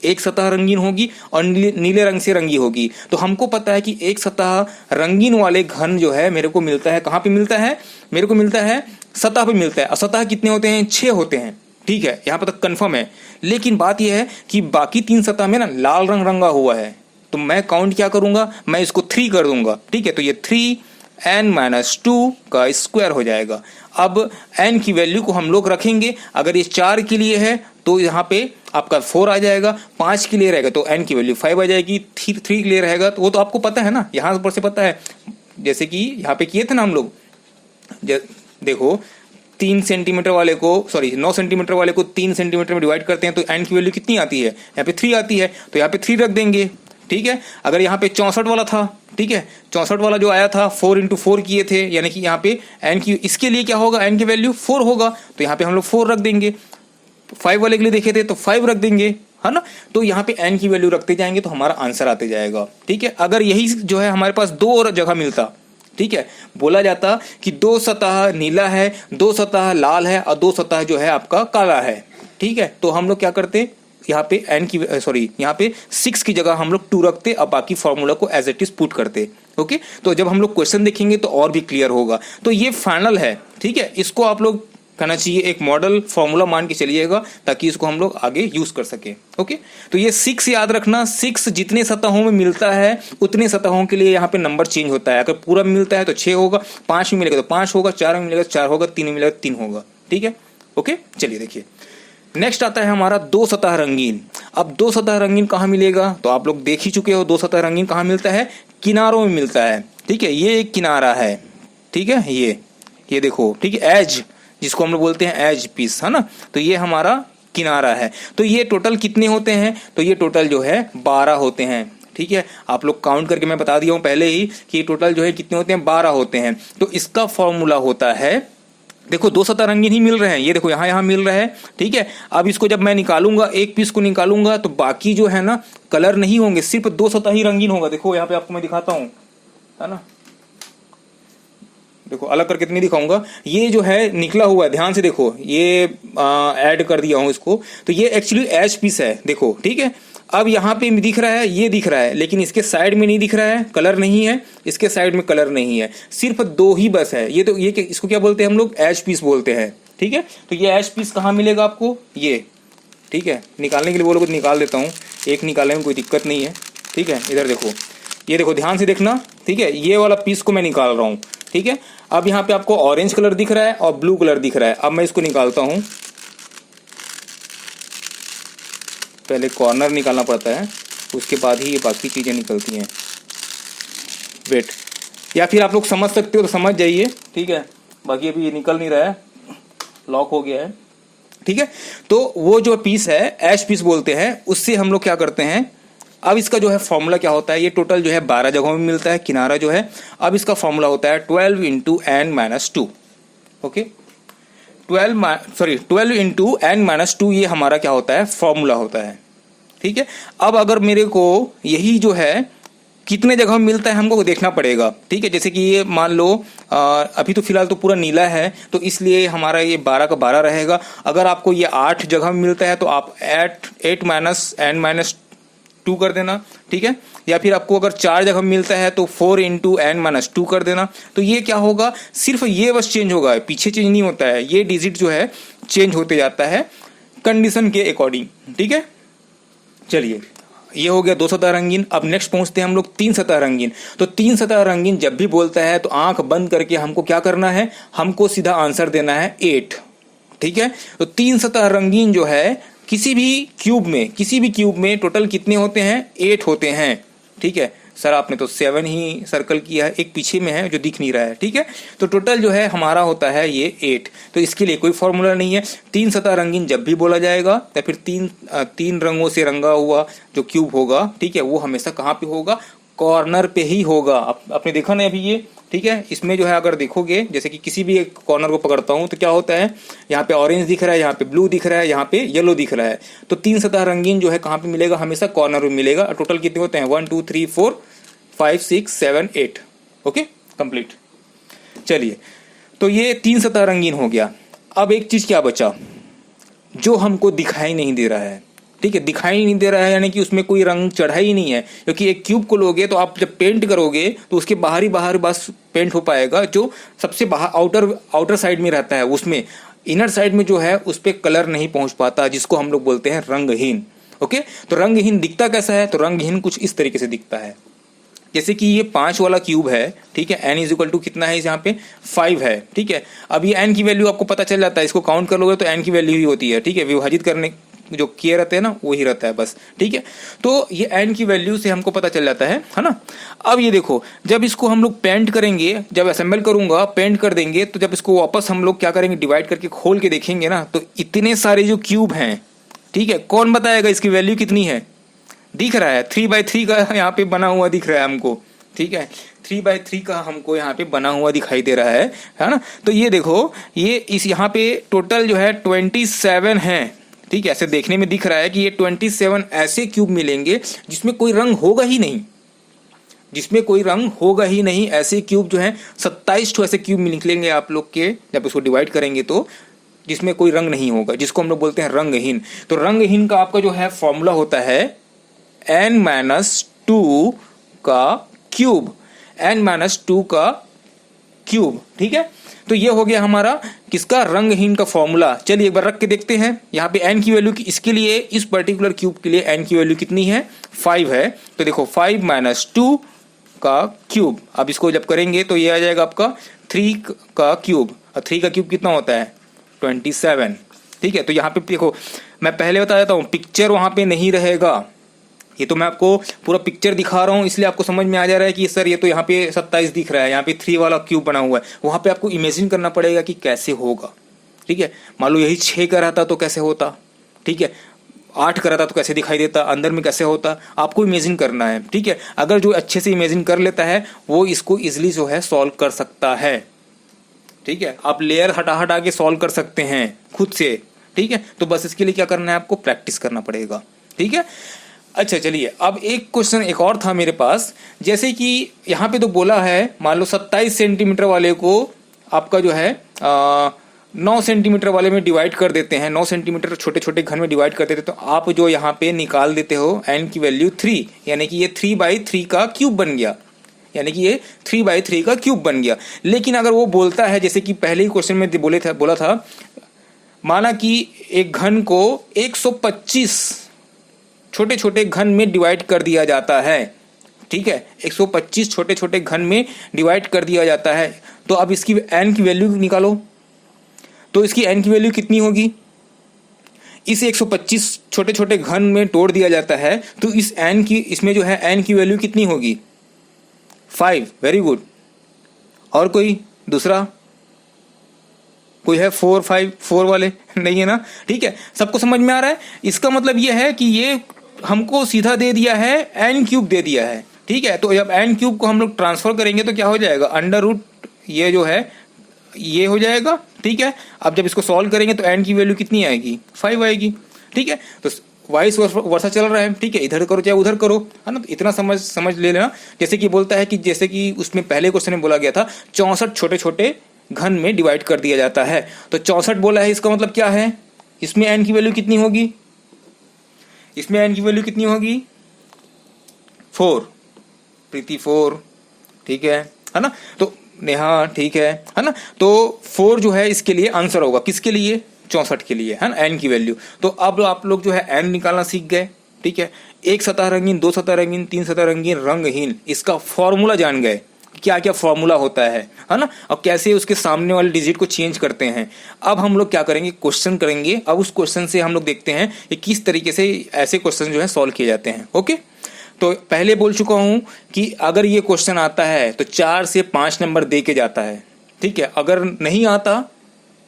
Speaker 1: एक सतह रंगीन होगी और नीले रंग से रंगी होगी। तो हमको पता है कि एक सतह रंगीन वाले घन जो है मेरे को मिलता है, कहाँ पे मिलता है, मेरे को मिलता है सतह पे मिलता है। और सतह कितने होते हैं, 6 होते हैं, ठीक है, यहाँ पर तक कंफर्म है। लेकिन बात यह है कि बाकी 3 सतह में ना लाल रंग रंगा हुआ है, तो मैं काउंट क्या करूंगा, मैं इसको 3 कर दूंगा, ठीक है। तो ये 3n-2 का स्क्वायर हो जाएगा। अब n की वैल्यू को हम लोग रखेंगे, अगर ये 4 के लिए है तो यहाँ पे आपका 4 आ जाएगा, 5 के लिए रहेगा तो n की वैल्यू 5 आ जाएगी, 3 के लिए रहेगा तो वो तो आपको पता है ना, यहाँ पर से पता है, जैसे कि यहाँ पे किए थे ना हम लोग। देखो 3 सेंटीमीटर वाले को, सॉरी 9 सेंटीमीटर वाले को 3 सेंटीमीटर में डिवाइड करते हैं तो n की वैल्यू कितनी आती है, यहाँ पे 3 आती है, तो यहाँ पे 3 रख देंगे, ठीक है। अगर यहाँ पे 64 वाला था, ठीक है, 64 वाला जो आया था 4 × 4 किए थे, यानी कि यहाँ पे n की, इसके लिए क्या होगा, n की वैल्यू 4 होगा, तो यहाँ पे हम लोग 4 रख देंगे। 5 वाले के लिए देखे थे तो 5 रख देंगे, है ना। तो यहाँ पे n की वैल्यू रखते जाएंगे तो हमारा आंसर आते जाएगा, ठीक है। अगर यही जो है हमारे पास 2 और जगह मिलता, ठीक है, बोला जाता कि 2 सतह नीला है, 2 सतह लाल है और 2 सतह जो है आपका काला है, ठीक है, तो हम लोग क्या करते, यहाँ पे n की यहाँ पे 6 की जगह हम लोग 2 रखते और बाकी फॉर्मूला को एज इट इज पुट करते। ओके, तो जब हम लोग क्वेश्चन देखेंगे तो और भी क्लियर होगा। तो ये फाइनल है, ठीक है, इसको आप लोग कहना चाहिए एक मॉडल फॉर्मूला मान के चलिएगा ताकि इसको हम लोग आगे यूज कर सके। ओके, तो ये 6 याद रखना, 6 जितने सतहों में मिलता है उतने सतहों के लिए यहाँ पे नंबर चेंज होता है। अगर पूरा में मिलता है तो 6 होगा, 5 में मिलेगा तो 5 होगा, 4 में मिलेगा तो 4 होगा, 3 में मिलेगा तो 3 होगा, ठीक है। ओके, चलिए देखिए नेक्स्ट आता है हमारा 2 सतह रंगीन। अब 2 सतह रंगीन कहाँ मिलेगा, तो आप लोग देख ही चुके हो 2 सतह रंगीन कहाँ मिलता है, किनारों में मिलता है, ठीक है। ये एक किनारा है, ठीक है, ये देखो, ठीक है, एज जिसको हम लोग बोलते हैं एज पीस, है ना, तो ये हमारा किनारा है। तो ये टोटल कितने होते हैं, तो ये टोटल जो है 12 होते हैं, ठीक है। आप लोग काउंट करके मैं बता दिया हूं पहले ही कि टोटल जो है कितने होते हैं, 12 होते हैं। तो इसका फॉर्मूला होता है, देखो 2 सतह रंगीन ही मिल रहे हैं, ये देखो यहाँ मिल रहा है, ठीक है। अब इसको जब मैं निकालूंगा, एक पीस को निकालूंगा तो बाकी जो है ना कलर नहीं होंगे, सिर्फ 2 सतह ही रंगीन होगा। देखो यहाँ पे आपको मैं दिखाता हूँ, है ना, देखो अलग करके नहीं दिखाऊंगा, ये जो है निकला हुआ है, ध्यान से देखो, ये ऐड कर दिया हूं इसको, तो ये एक्चुअली एज पीस है, देखो, ठीक है। अब यहाँ पे दिख रहा है, ये दिख रहा है, लेकिन इसके साइड में नहीं दिख रहा है, कलर नहीं है, इसके साइड में कलर नहीं है, सिर्फ 2 ही बस है। ये तो ये इसको क्या बोलते हैं हम लोग, एज पीस बोलते हैं, ठीक है। तो ये एज पीस कहाँ मिलेगा आपको, ये, ठीक है। निकालने के लिए बोलोगे तो निकाल देता हूँ, एक निकालने में कोई दिक्कत नहीं है, ठीक है। इधर देखो, ये देखो, ध्यान से देखना, ठीक है, ये वाला पीस को मैं निकाल रहा हूँ, ठीक है। अब यहाँ पे आपको ऑरेंज कलर दिख रहा है और ब्लू कलर दिख रहा है। अब मैं इसको निकालता हूं, पहले कॉर्नर निकालना पड़ता है, उसके बाद ही ये बाकी चीजें निकलती हैं। वेट, या फिर आप लोग समझ सकते हो तो समझ जाइए, ठीक है, बाकी अभी ये निकल नहीं रहा है, लॉक हो गया है, ठीक है। तो वो जो पीस है एश पीस बोलते हैं, उससे हम लोग क्या करते हैं, अब इसका जो है फॉर्मूला क्या होता है, ये टोटल जो है 12 जगहों में मिलता है किनारा जो है। अब इसका फॉर्मूला होता है 12 × n-2, ओके, 12 × n-2, ये हमारा क्या होता है, फॉर्मूला होता है, ठीक है। अब अगर मेरे को यही जो है कितने जगह में मिलता है हमको देखना पड़ेगा, ठीक है। जैसे कि ये मान लो अभी तो फिलहाल तो पूरा नीला है, तो इसलिए हमारा ये 12 का 12 रहेगा। अगर आपको ये 8 जगह में मिलता है तो आप 8 - n-2 कर देना, ठीक है। या फिर आपको अगर 4 जगह मिलता है तो 4 × n-2 कर देना। तो ये क्या होगा, सिर्फ ये बस चेंज होगा, पीछे चेंज नहीं होता है, ये डिजिट जो है चेंज होते जाता है कंडीशन के अकॉर्डिंग, ठीक है। चलिए, ये हो गया 2 सतह रंगीन। अब नेक्स्ट पहुंचते हैं हम लोग 3 सतह रंगीन। तो 3 सतह रंगीन जब भी बोलता है तो आंख बंद करके हमको क्या करना है, हमको सीधा आंसर देना है 8, ठीक है। तो 3 सतह रंगीन जो है किसी भी क्यूब में टोटल कितने होते हैं, 8 होते हैं, ठीक है। सर आपने तो 7 ही सर्कल किया है, एक पीछे में है जो दिख नहीं रहा है, ठीक है। तो टोटल जो है हमारा होता है ये 8। तो इसके लिए कोई फॉर्मूला नहीं है। 3 सतह रंगीन जब भी बोला जाएगा या फिर तीन रंगों से रंगा हुआ जो क्यूब होगा, ठीक है, वो हमेशा कहाँ पे होगा, कॉर्नर पे ही होगा। आपने देखा ना अभी ये, ठीक है। इसमें जो है अगर देखोगे, जैसे कि किसी भी एक कॉर्नर को पकड़ता हूं तो क्या होता है, यहाँ पे ऑरेंज दिख रहा है, यहाँ पे ब्लू दिख रहा है, यहाँ पे येलो दिख रहा है। तो 3 सतह रंगीन जो है कहाँ पे मिलेगा, हमेशा कॉर्नर में मिलेगा। टोटल कितने होते हैं, 1 2 3 4 5 6 7 8, ओके, कंप्लीट। चलिए, तो ये 3 सतह रंगीन हो गया। अब एक चीज क्या बचा जो हमको दिखाई नहीं दे रहा है, ठीक है, दिखाई नहीं दे रहा है यानी कि उसमें कोई रंग चढ़ा ही नहीं है, क्योंकि एक क्यूब को लोगे तो आप जब पेंट करोगे तो उसके बाहर बस पेंट हो पाएगा, जो सबसे बाहर आउटर साइड में रहता है, उसमें इनर साइड में जो है उस पर कलर नहीं पहुंच पाता, जिसको हम लोग बोलते हैं रंगहीन। ओके, तो रंगहीन दिखता कैसा है, तो रंगहीन कुछ इस तरीके से दिखता है। जैसे कि ये 5 वाला क्यूब है, ठीक है, n इज इक्वल टू कितना है यहाँ पे 5 है, ठीक है। अब ये n की वैल्यू आपको पता चल जाता है, इसको काउंट कर लोगे तो n की वैल्यू ही होती है, ठीक है, विभाजित करने जो किए रहते हैं ना वही रहता है बस, ठीक है। तो ये n की वैल्यू से हमको पता चल जाता है ना। अब ये देखो, जब इसको हम लोग पेंट करेंगे, जब असेंबल करूंगा पेंट कर देंगे, तो जब इसको वापस हम लोग क्या करेंगे, डिवाइड करके खोल के देखेंगे ना, तो इतने सारे जो क्यूब हैं, ठीक है, कौन बताएगा इसकी वैल्यू कितनी है, दिख रहा है 3/3 का यहाँ पे बना हुआ दिख रहा है हमको, ठीक है, 3/3 का हमको यहाँ पे बना हुआ दिखाई दे रहा है ना। तो ये देखो, ये इस यहाँ पे टोटल जो है 27 है, ठीक है, ऐसे देखने में दिख रहा है कि ये 27 ऐसे क्यूब मिलेंगे जिसमें कोई रंग होगा ही नहीं, जिसमें कोई रंग होगा ही नहीं, ऐसे क्यूब जो है 27 ठो ऐसे क्यूब निकलेंगे आप लोग के, जब उसको डिवाइड करेंगे तो, जिसमें कोई रंग नहीं होगा, जिसको हम लोग बोलते हैं रंगहीन। तो रंगहीन का आपका जो है फॉर्मूला होता है n-2 का क्यूब, n-2 का क्यूब, ठीक है। तो ये हो गया हमारा किसका, रंगहीन का फॉर्मूला। चलिए एक बार रख के देखते हैं, यहाँ पे n की वैल्यू, इसके लिए इस पर्टिकुलर क्यूब के लिए n की वैल्यू कितनी है, 5 है। तो देखो 5-2 का क्यूब, अब इसको जब करेंगे तो ये आ जाएगा आपका 3 का क्यूब, और 3 का क्यूब कितना होता है 27, ठीक है। तो यहाँ पे देखो, मैं पहले बता देता हूँ, पिक्चर वहां पे नहीं रहेगा, ये तो मैं आपको पूरा पिक्चर दिखा रहा हूँ, इसलिए आपको समझ में आ जा रहा है कि सर ये तो यहाँ पे 27 दिख रहा है, यहाँ पे 3 वाला क्यूब बना हुआ है, वहां पे आपको इमेजिन करना पड़ेगा कि कैसे होगा, ठीक है। मान लो यही 6 का रहता तो कैसे होता, ठीक है, 8 का रहता तो कैसे दिखाई देता, अंदर में कैसे होता, आपको इमेजिन करना है, ठीक है। अगर जो अच्छे से इमेजिन कर लेता है वो इसको इजिली जो है सॉल्व कर सकता है, ठीक है। आप लेयर हटा के सॉल्व कर सकते हैं खुद से, ठीक है। तो बस इसके लिए क्या करना है, आपको प्रैक्टिस करना पड़ेगा, ठीक है। अच्छा चलिए, अब एक क्वेश्चन एक और था मेरे पास, जैसे कि यहाँ पे तो बोला है, मान लो 27 सेंटीमीटर वाले को आपका जो है 9 सेंटीमीटर वाले में डिवाइड कर देते हैं, 9 सेंटीमीटर छोटे छोटे घन में डिवाइड कर देते हैं, तो आप जो यहाँ पे निकाल देते हो n की वैल्यू 3, यानी कि ये 3/3 का क्यूब बन गया, यानी कि ये 3/3 का क्यूब बन गया। लेकिन अगर वो बोलता है, जैसे कि पहले ही क्वेश्चन में बोला था, माना कि एक घन को 125 छोटे छोटे घन में डिवाइड कर दिया जाता है, ठीक है, 125 छोटे छोटे घन में डिवाइड कर दिया जाता है, तो अब इसकी n की वैल्यू निकालो, तो इसकी n की वैल्यू कितनी होगी, इस 125 छोटे छोटे घन में तोड़ दिया जाता है, तो इस n की, इसमें जो है n की वैल्यू कितनी होगी 5, वेरी गुड। और कोई दूसरा कोई है 4 वाले नहीं है ना, ठीक है, सबको समझ में आ रहा है। इसका मतलब ये है कि ये हमको सीधा दे दिया है, n³ दे दिया है, ठीक है। तो जब n³ को हम लोग ट्रांसफर करेंगे तो क्या हो जाएगा, अंडर रूट ये जो है ये हो जाएगा, ठीक है। अब जब इसको सॉल्व करेंगे तो n की वैल्यू कितनी आएगी 5 आएगी, ठीक है। तो वाइस वर्षा चल रहा है, ठीक है, इधर करो चाहे उधर करो, है ना। तो इतना समझ ले लेना। जैसे कि बोलता है कि जैसे कि उसमें पहले क्वेश्चन में बोला गया था 64 छोटे छोटे घन में डिवाइड कर दिया जाता है, तो 64 बोला है, इसका मतलब क्या है, इसमें n की वैल्यू कितनी होगी, इसमें n की वैल्यू कितनी होगी 4, प्रीति 4, ठीक है ना। तो नेहा, ठीक है ना। तो 4 जो है इसके लिए आंसर होगा, किसके लिए 64 के लिए, है ना, n की वैल्यू। तो अब आप लोग जो है n निकालना सीख गए, ठीक है। 1 सतह रंगीन, 2 सतह रंगीन, 3 सतह रंगीन, रंगहीन, इसका फॉर्मूला जान गए, क्या क्या फॉर्मूला होता है ना, और कैसे उसके सामने वाले डिजिट को चेंज करते हैं। अब हम लोग क्या करेंगे, क्वेश्चन करेंगे। अब उस क्वेश्चन से हम लोग देखते हैं कि किस तरीके से ऐसे क्वेश्चन जो है सॉल्व किए जाते हैं। ओके, तो पहले बोल चुका हूं कि अगर ये क्वेश्चन आता है तो 4 से 5 नंबर दे के जाता है, ठीक है। अगर नहीं आता,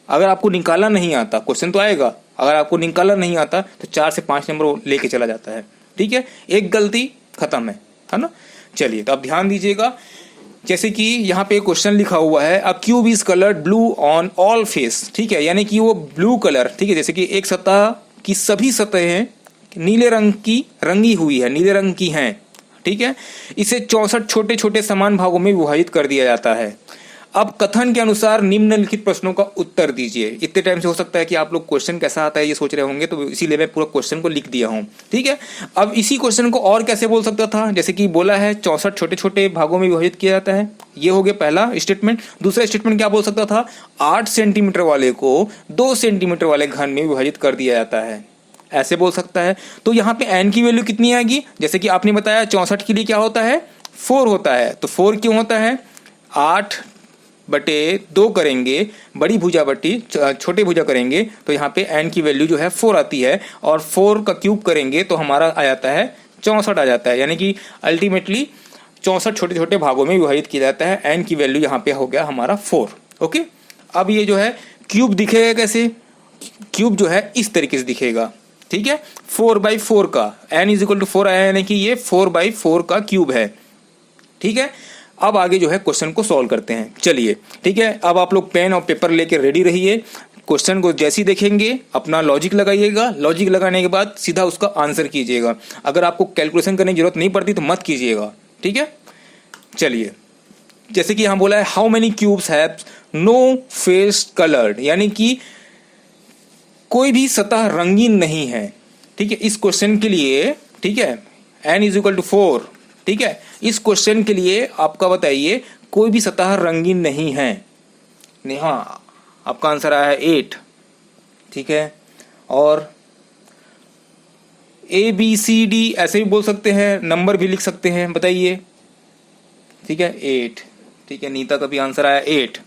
Speaker 1: अगर आपको निकालना नहीं आता, क्वेश्चन तो आएगा, अगर आपको निकालना नहीं आता तो 4 से 5 नंबर लेके चला जाता है, ठीक है। एक गलती खत्म है ना। चलिए, तो आप ध्यान दीजिएगा। जैसे कि यहाँ पे क्वेश्चन लिखा हुआ है, अ cube is coloured blue on all face, ठीक है, यानी कि वो ब्लू कलर, ठीक है, जैसे कि एक सतह की सभी सतहें नीले रंग की रंगी हुई है, नीले रंग की हैं, ठीक है। इसे 64 छोटे छोटे समान भागों में विभाजित कर दिया जाता है। अब कथन के अनुसार निम्नलिखित प्रश्नों का उत्तर दीजिए। इतने टाइम से हो सकता है कि आप लोग क्वेश्चन कैसा आता है ये सोच रहे होंगे, तो इसीलिए मैं पूरा क्वेश्चन को लिख दिया हूं। ठीक है, अब इसी क्वेश्चन को और कैसे बोल सकता था, जैसे कि बोला है 64 छोटे छोटे भागों में विभाजित किया जाता है, ये हो गया पहला स्टेटमेंट। दूसरा स्टेटमेंट क्या बोल सकता था, 8 सेंटीमीटर वाले को 2 सेंटीमीटर वाले घन में विभाजित कर दिया जाता है, ऐसे बोल सकता है। तो यहाँ पे एन की वैल्यू कितनी आएगी, जैसे कि आपने बताया 64 के लिए क्या होता है, 4 होता है। तो 4 क्यों होता है, 8/2 करेंगे, बड़ी भुजा बट्टी छोटे भुजा करेंगे तो यहाँ पे एन की वैल्यू जो है 4 आती है, और 4 का क्यूब करेंगे तो हमारा आ जाता है 64 आ जाता है। यानी कि अल्टीमेटली 64 छोटे छोटे भागों में विभाजित किया जाता है। एन की वैल्यू यहाँ पे हो गया हमारा 4। ओके, अब ये जो है क्यूब दिखेगा कैसे, क्यूब जो है इस तरीके से दिखेगा। ठीक है, 4/4 का n = 4 आया, यानी कि ये 4/4 का क्यूब है। ठीक है, अब आगे जो है क्वेश्चन को सॉल्व करते हैं। चलिए ठीक है, अब आप लोग पेन और पेपर लेके रेडी रहिए। क्वेश्चन को जैसे ही देखेंगे अपना लॉजिक लगाइएगा, लॉजिक लगाने के बाद सीधा उसका आंसर कीजिएगा। अगर आपको कैलकुलेशन करने की जरूरत नहीं पड़ती तो मत कीजिएगा। ठीक है, चलिए जैसे कि यहां बोला है how many cubes have no face coloured, यानी कि कोई भी सतह रंगीन नहीं है। ठीक है, इस क्वेश्चन के लिए, ठीक है, n = 4। ठीक है, इस क्वेश्चन के लिए आपका बताइए कोई भी सतह रंगीन नहीं है। नेहा आपका आंसर आया है 8। ठीक है, और ABCD ऐसे भी बोल सकते हैं, नंबर भी लिख सकते हैं, बताइए। ठीक है, 8। ठीक है, नीता का भी आंसर आया 8।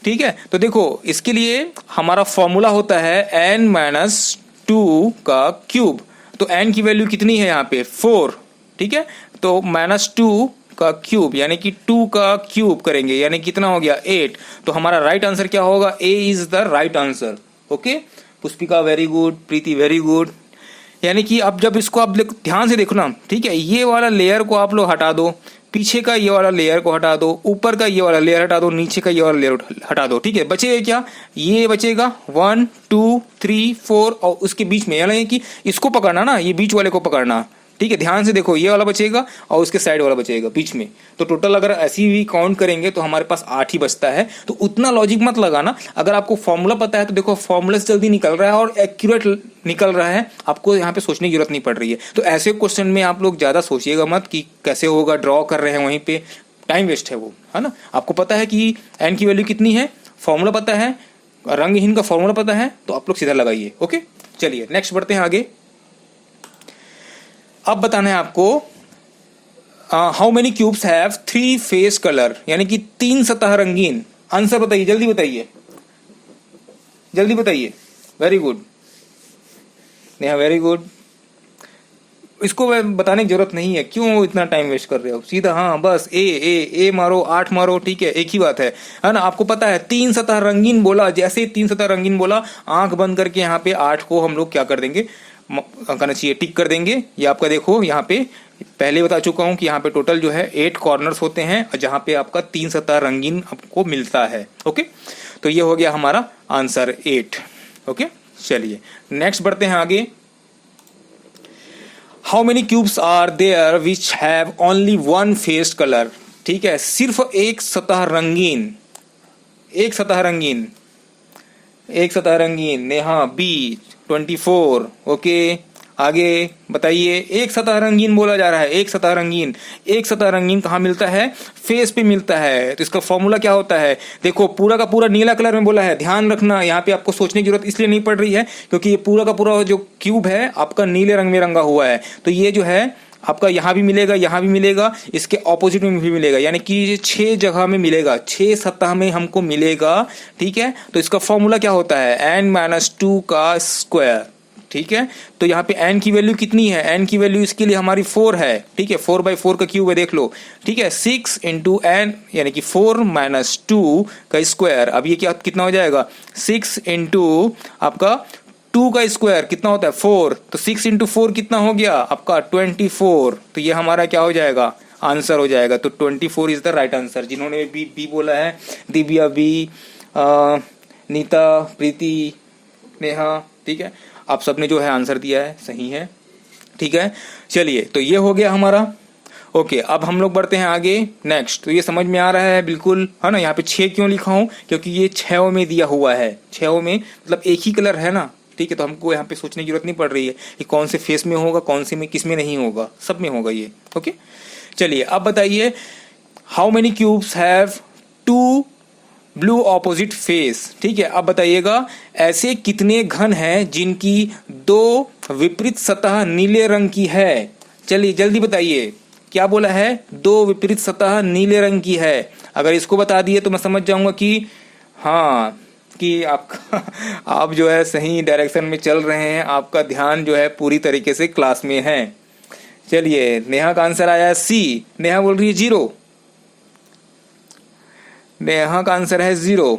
Speaker 1: ठीक है, तो देखो इसके लिए हमारा फॉर्मूला होता है n-2 का क्यूब। तो n की वैल्यू कितनी है यहाँ पे, 4। ठीक है, तो -2 का क्यूब यानी कि 2 का क्यूब करेंगे, यानी कितना हो गया 8। तो हमारा राइट आंसर क्या होगा, A is the right answer. Okay, Pushpika very good, Preeti very good. यानी कि अब जब इसको आप ध्यान से देखो ना, ठीक है, ये वाला लेयर को आप लोग हटा दो, पीछे का ये वाला लेयर को हटा दो, ऊपर का ये वाला लेयर हटा दो, नीचे का ये वाला लेयर हटा दो। ठीक है, बचेगा क्या, ये बचेगा 1 2 3 4, और उसके बीच में यानी कि इसको पकड़ना ना, ये बीच वाले को पकड़ना। ठीक है, ध्यान से देखो, ये वाला बचेगा और उसके साइड वाला बचेगा बीच में। तो टोटल अगर ऐसी भी काउंट करेंगे तो हमारे पास 8 ही बचता है। तो उतना लॉजिक मत लगाना, अगर आपको फॉर्मूला पता है तो देखो फॉर्मूला से जल्दी निकल रहा है और एक्यूरेट निकल रहा है, आपको यहाँ पे सोचने की जरूरत नहीं पड़ रही है। तो ऐसे क्वेश्चन में आप लोग ज्यादा सोचिएगा मत कि कैसे होगा, ड्रॉ कर रहे हैं वहीं पे, टाइम वेस्ट है वो, है ना। आपको पता है कि एन की वैल्यू कितनी है, फॉर्मूला पता है, रंगहीन का फॉर्मूला पता है, तो आप लोग सीधा लगाइए। ओके, चलिए नेक्स्ट बढ़ते हैं आगे। अब बताना है आपको how many cubes have 3 face colour, यानी कि 3 सतह रंगीन। आंसर बताइए, जल्दी बताइए, जल्दी बताइए। Very good Neha, very good. इसको बताने की जरूरत नहीं है, क्यों इतना टाइम वेस्ट कर रहे हो, सीधा हाँ बस ए मारो, 8 मारो। ठीक है, एक ही बात है ना। आपको पता है 3 सतह रंगीन बोला, जैसे 3 सतह रंगीन बोला, आंख बंद करके यहाँ पे 8 को हम लोग क्या कर देंगे, करना चाहिए, टिक कर देंगे। ये आपका देखो यहाँ पे पहले बता चुका हूं कि यहाँ पे टोटल जो है 8 कॉर्नर्स होते हैं, जहां पे आपका 3 सतह रंगीन आपको मिलता है। ओके, तो ये हो गया हमारा आंसर 8। ओके, चलिए नेक्स्ट बढ़ते हैं आगे। How many cubes are there which have only 1 face colour. ठीक है, सिर्फ एक सतह रंगीन, एक सतह रंगीन, एक सतह रंगीन। नेहा बी 24। ओके, आगे बताइए। एक सतह रंगीन बोला जा रहा है, एक सतह रंगीन। एक सतह रंगीन कहाँ मिलता है, फेस पे मिलता है। तो इसका फॉर्मूला क्या होता है, देखो पूरा का पूरा नीला कलर में बोला है। ध्यान रखना, यहाँ पे आपको सोचने की जरूरत इसलिए नहीं पड़ रही है क्योंकि ये पूरा का पूरा जो क्यूब है आपका नीले रंग में रंगा हुआ है। तो ये जो है आपका यहाँ भी मिलेगा, यहाँ भी मिलेगा, इसके ऑपोजिट में भी मिलेगा, यानी कि 6 जगह में मिलेगा, 6 सतह में हमको मिलेगा। ठीक है, तो इसका फॉर्मूला क्या होता है, n-2 का स्क्वायर। ठीक है, तो यहाँ पे n की वैल्यू कितनी है, n की वैल्यू इसके लिए हमारी 4 है। ठीक है, 4/4 का क्यूब है, देख लो। ठीक है, 6 × n यानी कि 4 - 2 का स्क्वायर। अब ये क्या कितना हो जाएगा, 6 × आपका 2 का स्क्वायर कितना होता है 4, तो 6 × 4 कितना हो गया आपका 24। तो ये हमारा क्या हो जाएगा, आंसर हो जाएगा। तो 24 इज द राइट आंसर। जिन्होंने बी बोला है, दिव्या बी, नीता, प्रीति, नेहा, ठीक है, आप सबने जो है आंसर दिया है, सही है। ठीक है, चलिए तो ये हो गया हमारा। ओके, अब हम लोग बढ़ते हैं आगे नेक्स्ट। तो ये समझ में आ रहा है बिल्कुल, है ना। यहाँ पे 6 क्यों लिखा हूँ, क्योंकि ये 6 में दिया हुआ है। 6 में मतलब एक ही कलर है ना, ठीक है। तो हमको यहाँ पे सोचने की जरूरत नहीं पड़ रही है कि कौन से फेस में होगा, कौन से में, किस में नहीं होगा, सब में होगा ये। ओके, चलिए अब बताइए, how many cubes have 2 blue opposite face. ठीक है, अब बताइएगा ऐसे कितने घन हैं जिनकी 2 विपरीत सतह नीले रंग की है। चलिए जल्दी बताइए, क्या बोला है, 2 विपरीत सतह नीले रंग की है। अगर इसको बता दिए तो मैं समझ जाऊंगा कि हाँ, कि आपका आप जो है सही डायरेक्शन में चल रहे हैं, आपका ध्यान जो है पूरी तरीके से क्लास में है। चलिए, नेहा का आंसर आया सी। नेहा बोल रही है 0। नेहा का आंसर है 0।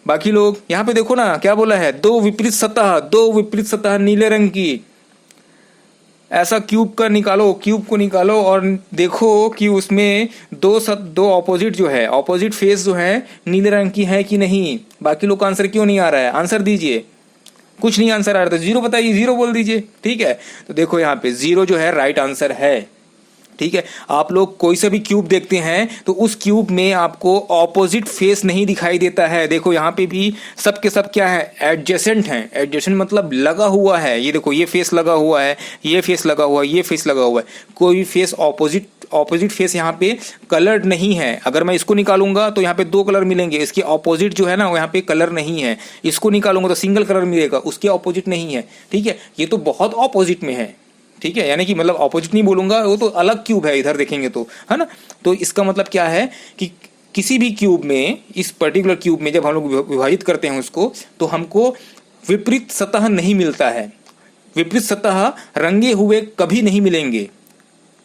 Speaker 1: बाकी लोग यहाँ पे देखो ना, क्या बोला है, 2 विपरीत सतह, 2 विपरीत सतह नीले रंग की। ऐसा क्यूब का निकालो, क्यूब को निकालो और देखो कि उसमें 2 ऑपोजिट जो है, ऑपोजिट फेस जो है नीले रंग की है कि नहीं। बाकी लोग का आंसर क्यों नहीं आ रहा है, आंसर दीजिए। कुछ नहीं आंसर आ रहा, तो 0 बताइए, 0 बोल दीजिए। ठीक है, तो देखो यहाँ पे 0 जो है राइट आंसर है। ठीक है, आप लोग कोई सा भी क्यूब देखते हैं तो उस क्यूब में आपको ऑपोजिट फेस नहीं दिखाई देता है। देखो यहाँ पे भी सब के सब क्या है, एडजेसेंट हैं। एडजेसेंट मतलब लगा हुआ है। ये देखो, ये फेस लगा हुआ है, ये फेस लगा हुआ है, ये फेस लगा हुआ है। कोई फेस ऑपोजिट फेस यहाँ पे कलर्ड नहीं है। अगर मैं इसको निकालूंगा तो यहाँ पे 2 कलर मिलेंगे, इसके ऑपोजिट जो है ना, वो यहाँ पे कलर नहीं है। इसको निकालूंगा तो सिंगल कलर मिलेगा, उसके ऑपोजिट नहीं है। ठीक है, ये तो बहुत ऑपोजिट में है। ठीक है, यानी कि मतलब ऑपोजिट नहीं बोलूंगा, वो तो अलग क्यूब है, इधर देखेंगे तो, है ना। तो इसका मतलब क्या है कि किसी भी क्यूब में, इस पर्टिकुलर क्यूब में जब हम लोग विभाजित करते हैं उसको, तो हमको विपरीत सतह नहीं मिलता है। विपरीत सतह रंगे हुए कभी नहीं मिलेंगे।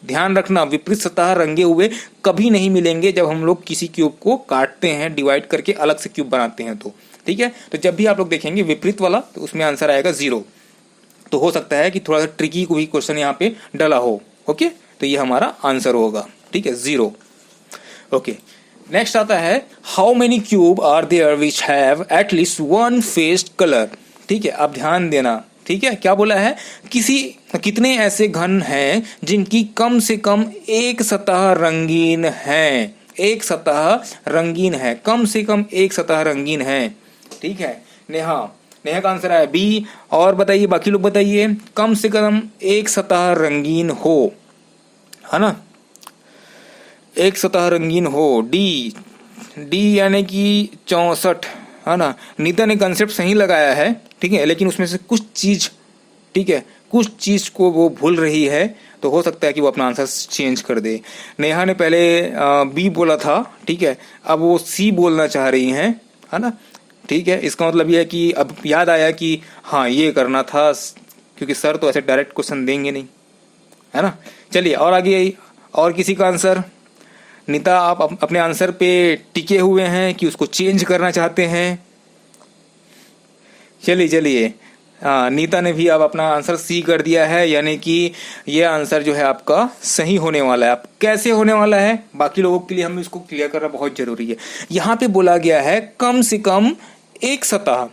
Speaker 1: ध्यान रखना, विपरीत सतह रंगे हुए कभी नहीं मिलेंगे जब हम लोग किसी क्यूब को काटते हैं, डिवाइड करके अलग से क्यूब बनाते हैं तो। ठीक है, तो जब भी आप लोग देखेंगे विपरीत वाला, तो उसमें आंसर आएगा 0। तो हो सकता है कि थोड़ा सा ट्रिकी कोई क्वेश्चन यहाँ पे डला हो। ओके, तो ये हमारा आंसर होगा। ठीक है, 0। ओके, नेक्स्ट आता है, how many cube are there which have at least 1 faced colour. ठीक है, अब ध्यान देना। ठीक है, क्या बोला है, कितने ऐसे घन हैं जिनकी कम से कम एक सतह रंगीन है। एक सतह रंगीन है, कम से कम एक सतह रंगीन है। ठीक है, नेहा का आंसर है बी। और बताइए, बाकी लोग बताइए, कम से कम एक सतह रंगीन हो, है ना, एक सतह रंगीन हो। डी यानी कि 64, है ना। नीता ने कंसेप्ट सही लगाया है, ठीक है, लेकिन उसमें से कुछ चीज, ठीक है, कुछ चीज को वो भूल रही है, तो हो सकता है कि वो अपना आंसर चेंज कर दे। नेहा ने पहले बी बोला था, ठीक है, अब वो सी बोलना चाह रही हैं, है ना। ठीक है, इसका मतलब ये है कि अब याद आया कि हाँ ये करना था, क्योंकि सर तो ऐसे डायरेक्ट क्वेश्चन देंगे नहीं, है ना। चलिए और आगे, और किसी का आंसर। नीता, आप अपने आंसर पे टिके हुए हैं कि उसको चेंज करना चाहते हैं। चलिए, नीता ने भी अब अपना आंसर सी कर दिया है, यानी कि ये आंसर जो है आपका सही होने वाला है। अब कैसे होने वाला है, बाकी लोगों के लिए हम इसको क्लियर करना बहुत जरूरी है। यहाँ पे बोला गया है कम से कम एक सतह,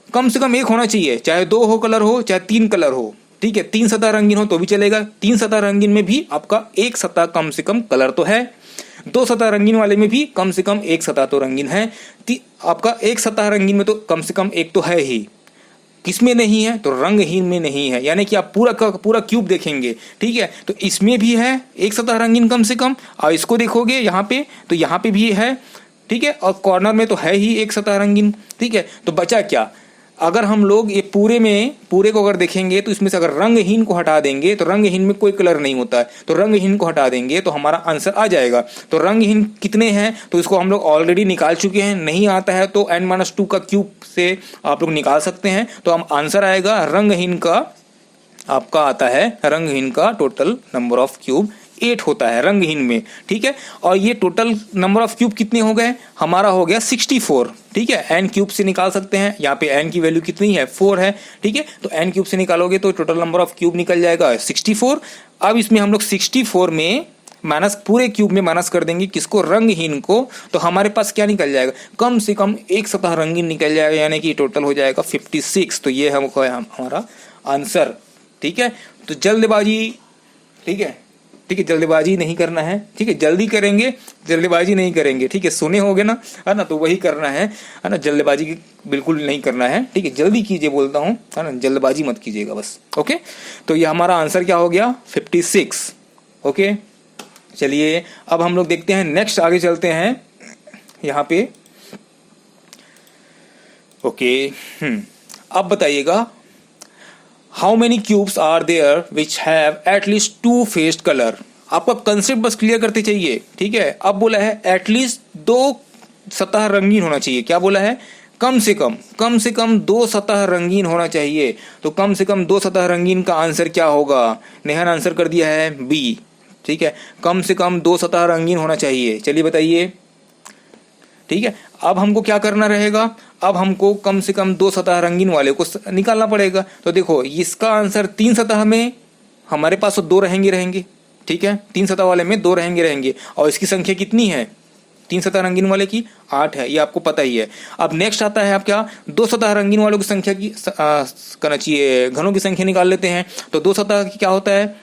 Speaker 1: कम से कम एक होना चाहिए, चाहे 2 हो कलर हो, चाहे 3 कलर हो। ठीक है, 3 सतह रंगीन हो तो भी चलेगा। 3 सतह रंगीन में भी आपका एक सतह कम से कम कलर तो है। 2 सतह रंगीन वाले में भी कम से कम एक सतह तो रंगीन है। आपका एक सतह रंगीन में तो कम से कम एक तो है ही। किसमें नहीं है, तो रंगहीन में नहीं है। यानी कि आप पूरा का पूरा क्यूब देखेंगे, ठीक है, तो इसमें भी है एक सतह रंगीन कम से कम, और इसको देखोगे यहाँ पे तो यहाँ पे भी है, ठीक है, और कॉर्नर में तो है ही एक सतह रंगीन। ठीक है, तो बचा क्या, अगर हम लोग ये पूरे को अगर देखेंगे तो इसमें से अगर रंगहीन को हटा देंगे, तो रंगहीन में कोई कलर नहीं होता है, तो रंगहीन को हटा देंगे तो हमारा आंसर आ जाएगा। तो रंगहीन कितने हैं, तो इसको हम लोग ऑलरेडी निकाल चुके हैं। नहीं आता है तो n-2 का क्यूब से आप लोग निकाल सकते हैं। तो हम आंसर आएगा रंगहीन का, आपका आता है रंगहीन का टोटल नंबर ऑफ क्यूब 8 होता है रंगहीन में। ठीक है, और ये टोटल नंबर ऑफ क्यूब कितने हो गए, हमारा हो गया 64। ठीक है, n क्यूब से निकाल सकते हैं, यहाँ पे n की वैल्यू कितनी है, 4 है। ठीक है, तो n क्यूब से निकालोगे तो टोटल नंबर ऑफ क्यूब निकल जाएगा 64। अब इसमें हम लोग 64 में माइनस, पूरे क्यूब में माइनस कर देंगे किसको, रंगहीन को, तो हमारे पास क्या निकल जाएगा, कम से कम एक सतह रंगीन निकल जाएगा, यानी कि टोटल हो जाएगा 56। तो ये हमको हमारा आंसर। ठीक है, तो जल्दबाजी, ठीक है, ठीक है, जल्दबाजी नहीं करना है, ठीक है, जल्दी करेंगे, जल्दबाजी नहीं करेंगे, ठीक है, सुने होगे ना, है ना, तो वही करना है ना, जल्दबाजी बिल्कुल नहीं करना है, ठीक है, जल्दी कीजिए बोलता हूँ, है ना, जल्दबाजी मत कीजिएगा बस। ओके, तो ये हमारा आंसर क्या हो गया 56। ओके, चलिए अब हम लोग देखते हैं नेक्स्ट, आगे चलते हैं यहाँ पे। ओके, अब बताइएगा how many cubes are there which have at least two faced colour. आपको कंसेप्ट बस क्लियर करते चाहिए, ठीक है। अब बोला है एटलीस्ट दो सतह रंगीन होना चाहिए, क्या बोला है, कम से कम दो सतह रंगीन होना चाहिए। तो कम से कम दो सतह रंगीन का आंसर क्या होगा, नेहा आंसर कर दिया है बी, ठीक है, कम से कम दो सतह रंगीन होना चाहिए। चलिए बताइए, ठीक है, अब हमको क्या करना रहेगा, अब हमको कम से कम दो सतह रंगीन वाले को निकालना पड़ेगा। तो देखो इसका आंसर तीन सतह में हमारे पास तो दो रहेंगे, ठीक है, तीन सतह वाले में दो रहेंगे, और इसकी संख्या कितनी है, तीन सतह रंगीन वाले की 8 है, ये आपको पता ही है। अब नेक्स्ट आता है आप क्या, दो सतह रंगीन वालों की संख्या की करना चाहिए, घनों की संख्या निकाल लेते हैं। तो दो सतह की क्या होता है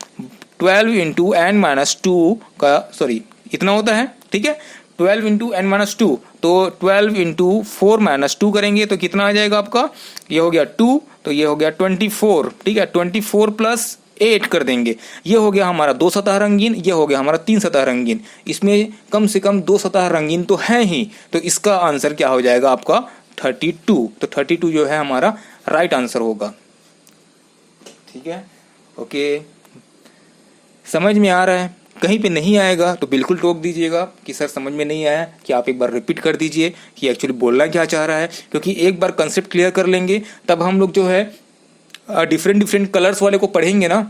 Speaker 1: 12 इंटू एन माइनस टू का, सॉरी इतना होता है, ठीक है, 12 इंटू एन माइनस टू, तो 12 इंटू 4 माइनस 2 करेंगे तो कितना आ जाएगा आपका, ये हो गया 2, तो ये हो गया 24, ठीक है, 24 प्लस 8 कर देंगे, ये हो गया हमारा दो सतह रंगीन, ये हो गया हमारा तीन सतह रंगीन। इसमें कम से कम दो सतह रंगीन तो है ही, तो इसका आंसर क्या हो जाएगा आपका 32। तो 32 जो है हमारा राइट आंसर होगा, ठीक है। ओके, समझ में आ रहा है, कहीं पे नहीं आएगा तो बिल्कुल टोक दीजिएगा कि सर समझ में नहीं आया, कि आप एक बार रिपीट कर दीजिए कि एक्चुअली बोलना क्या चाह रहा है, क्योंकि एक बार कंसेप्ट क्लियर कर लेंगे तब हम लोग जो है डिफरेंट कलर्स वाले को पढ़ेंगे ना,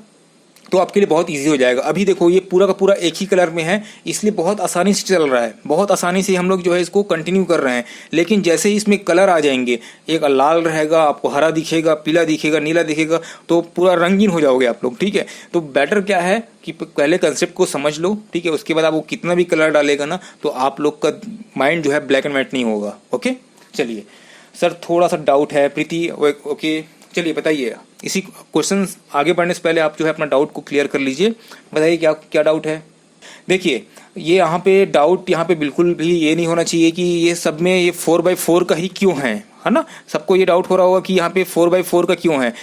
Speaker 1: तो आपके लिए बहुत इजी हो जाएगा। अभी देखो ये पूरा का पूरा एक ही कलर में है, इसलिए बहुत आसानी से चल रहा है, बहुत आसानी से हम लोग जो है इसको कंटिन्यू कर रहे हैं। लेकिन जैसे ही इसमें कलर आ जाएंगे, एक लाल रहेगा, आपको हरा दिखेगा, पीला दिखेगा, नीला दिखेगा, तो पूरा रंगीन हो जाओगे आप लोग, ठीक है। तो बेटर क्या है कि पहले कंसेप्ट को समझ लो, ठीक है, उसके बाद आप वो कितना भी कलर डालेगा ना, तो आप लोग का माइंड जो है ब्लैक एंड व्हाइट नहीं होगा। ओके, चलिए सर थोड़ा सा डाउट है प्रीति, ओके चलिए बताइए, इसी क्वेश्चन आगे बढ़ने से पहले आप जो है अपना डाउट को क्लियर कर लीजिए, बताइए क्या क्या डाउट है। देखिए ये यहाँ पे डाउट यहाँ पे बिल्कुल भी ये नहीं होना चाहिए कि ये सब में ये 4x4 का ही क्यों है ना, सबको ये डाउट हो रहा होगा कि यहाँ पे 4x4 का क्यों है।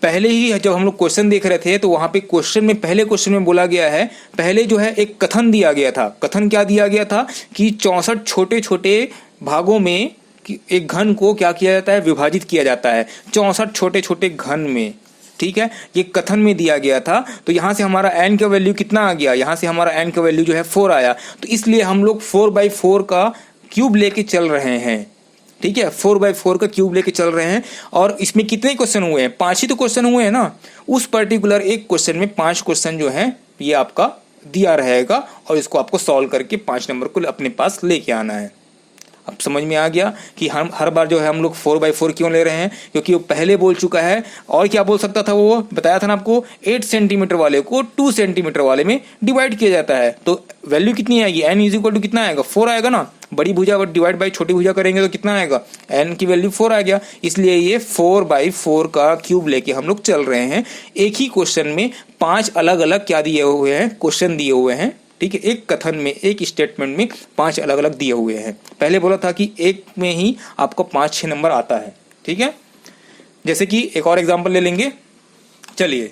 Speaker 1: पहले ही जब हम लोग क्वेश्चन देख रहे थे तो वहां पे क्वेश्चन में पहले क्वेश्चन में बोला गया है, पहले जो है एक कथन दिया गया था। कथन क्या दिया गया था कि 64 छोटे छोटे भागों में एक घन को क्या किया जाता है, विभाजित किया जाता है 64 छोटे छोटे घन में, ठीक है, ये कथन में दिया गया था। तो यहां से हमारा n का वैल्यू कितना आ गया, यहां से हमारा n का वैल्यू जो है 4 आया, तो इसलिए हम लोग 4x4 का क्यूब लेके चल रहे हैं, ठीक है, 4x4 का क्यूब लेके चल रहे हैं। और इसमें कितने क्वेश्चन हुए हैं, 5 ही तो क्वेश्चन हुए हैं ना, उस पर्टिकुलर एक क्वेश्चन में 5 क्वेश्चन जो है ये आपका दिया रहेगा, और इसको आपको सॉल्व करके 5 नंबर को अपने पास लेके आना है। अब समझ में आ गया कि हम हर बार जो है हम लोग 4x4 क्यों ले रहे हैं, क्योंकि वो पहले बोल चुका है। और क्या बोल सकता था, वो बताया था ना आपको, 8 सेंटीमीटर वाले को 2 सेंटीमीटर वाले में डिवाइड किया जाता है, तो वैल्यू कितनी आएगी, n इज इक्वल टू कितना आएगा, 4 आएगा ना। बड़ी भुजा डिवाइड बाई छोटी भुजा करेंगे तो कितना आएगा, n की वैल्यू 4 आ गया। इसलिए ये 4x4 का क्यूब लेके हम लोग चल रहे हैं। एक ही क्वेश्चन में 5 अलग अलग क्या दिए हुए हैं, क्वेश्चन दिए हुए हैं, ठीक है, एक कथन में एक स्टेटमेंट में 5 अलग अलग दिए हुए हैं। पहले बोला था कि एक में ही आपको 5-6 नंबर आता है, ठीक है। जैसे कि एक और एग्जांपल ले लेंगे, चलिए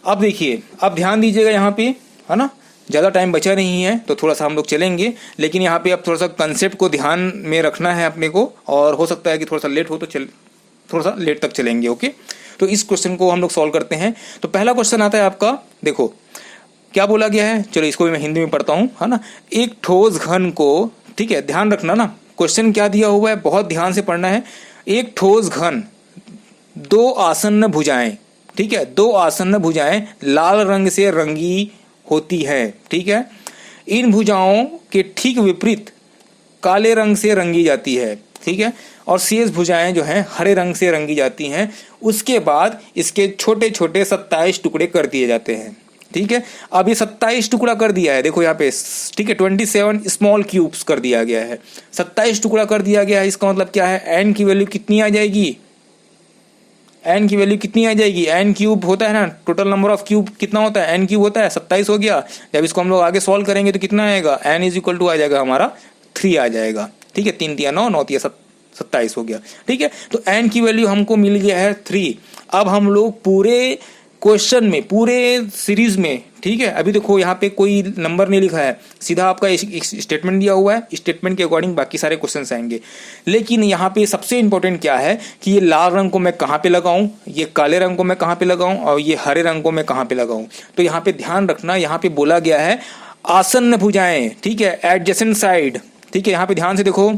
Speaker 1: अब देखिए, अब ध्यान दीजिएगा यहाँ पे, है ना, ज़्यादा टाइम बचा नहीं है तो थोड़ा सा हम लोग चलेंगे, लेकिन यहाँ पे अब थोड़ा सा कंसेप्ट को ध्यान में रखना है अपने को, और हो सकता है कि थोड़ा सा लेट हो तो थोड़ा सा लेट तक चलेंगे। ओके, तो इस क्वेश्चन को हम लोग सॉल्व करते हैं। तो पहला क्वेश्चन आता है आपका, देखो क्या बोला गया है, चलो इसको भी मैं हिंदी में पढ़ता हूँ, है ना। एक ठोस घन को, ठीक है, ध्यान रखना ना, क्वेश्चन क्या दिया हुआ है बहुत ध्यान से पढ़ना है। एक ठोस घन, 2 आसन्न भुजाएं, ठीक है, 2 आसन्न भुजाएं लाल रंग से रंगी होती है, ठीक है। इन भुजाओं के ठीक विपरीत काले रंग से रंगी जाती है, ठीक है, और शेष भुजाएं जो हैं हरे रंग से रंगी जाती हैं। उसके बाद इसके छोटे छोटे 27 टुकड़े कर दिए जाते हैं, ठीक है। अब ये 27 टुकड़ा कर दिया है, देखो यहाँ पे, ठीक है, 27 स्मॉल क्यूब्स कर दिया गया है, 27 टुकड़ा कर दिया गया है। इसका मतलब क्या है, n की वैल्यू कितनी आ जाएगी, एन की वैल्यू कितनी आ जाएगी, एन क्यूब होता है ना, टोटल नंबर ऑफ क्यूब कितना होता है, एन क्यूब होता है 27 हो गया। जब इसको हम लोग आगे सॉल्व करेंगे तो कितना आएगा, एन इज इक्वल टू आ जाएगा हमारा 3 आ जाएगा। ठीक है, 3 तिया 9, 9 तिया 27 हो गया। ठीक है, तो एन की वैल्यू हमको मिल गया है 3। अब हम लोग पूरे क्वेश्चन में, पूरे सीरीज में, ठीक है, अभी देखो यहाँ पे कोई नंबर नहीं लिखा है, सीधा आपका एक स्टेटमेंट दिया हुआ है, स्टेटमेंट के अकॉर्डिंग बाकी सारे क्वेश्चंस आएंगे। लेकिन यहाँ पे सबसे इंपॉर्टेंट क्या है कि ये लाल रंग को मैं कहाँ पे लगाऊं, ये काले रंग को मैं कहाँ पे लगाऊं, और ये हरे रंग को मैं कहाँ पे लगाऊं। तो यहाँ पे ध्यान रखना, यहाँ पे बोला गया है आसन्न भुजाएं, ठीक है, एडजेसेंट साइड। ठीक है, यहाँ पे ध्यान से देखो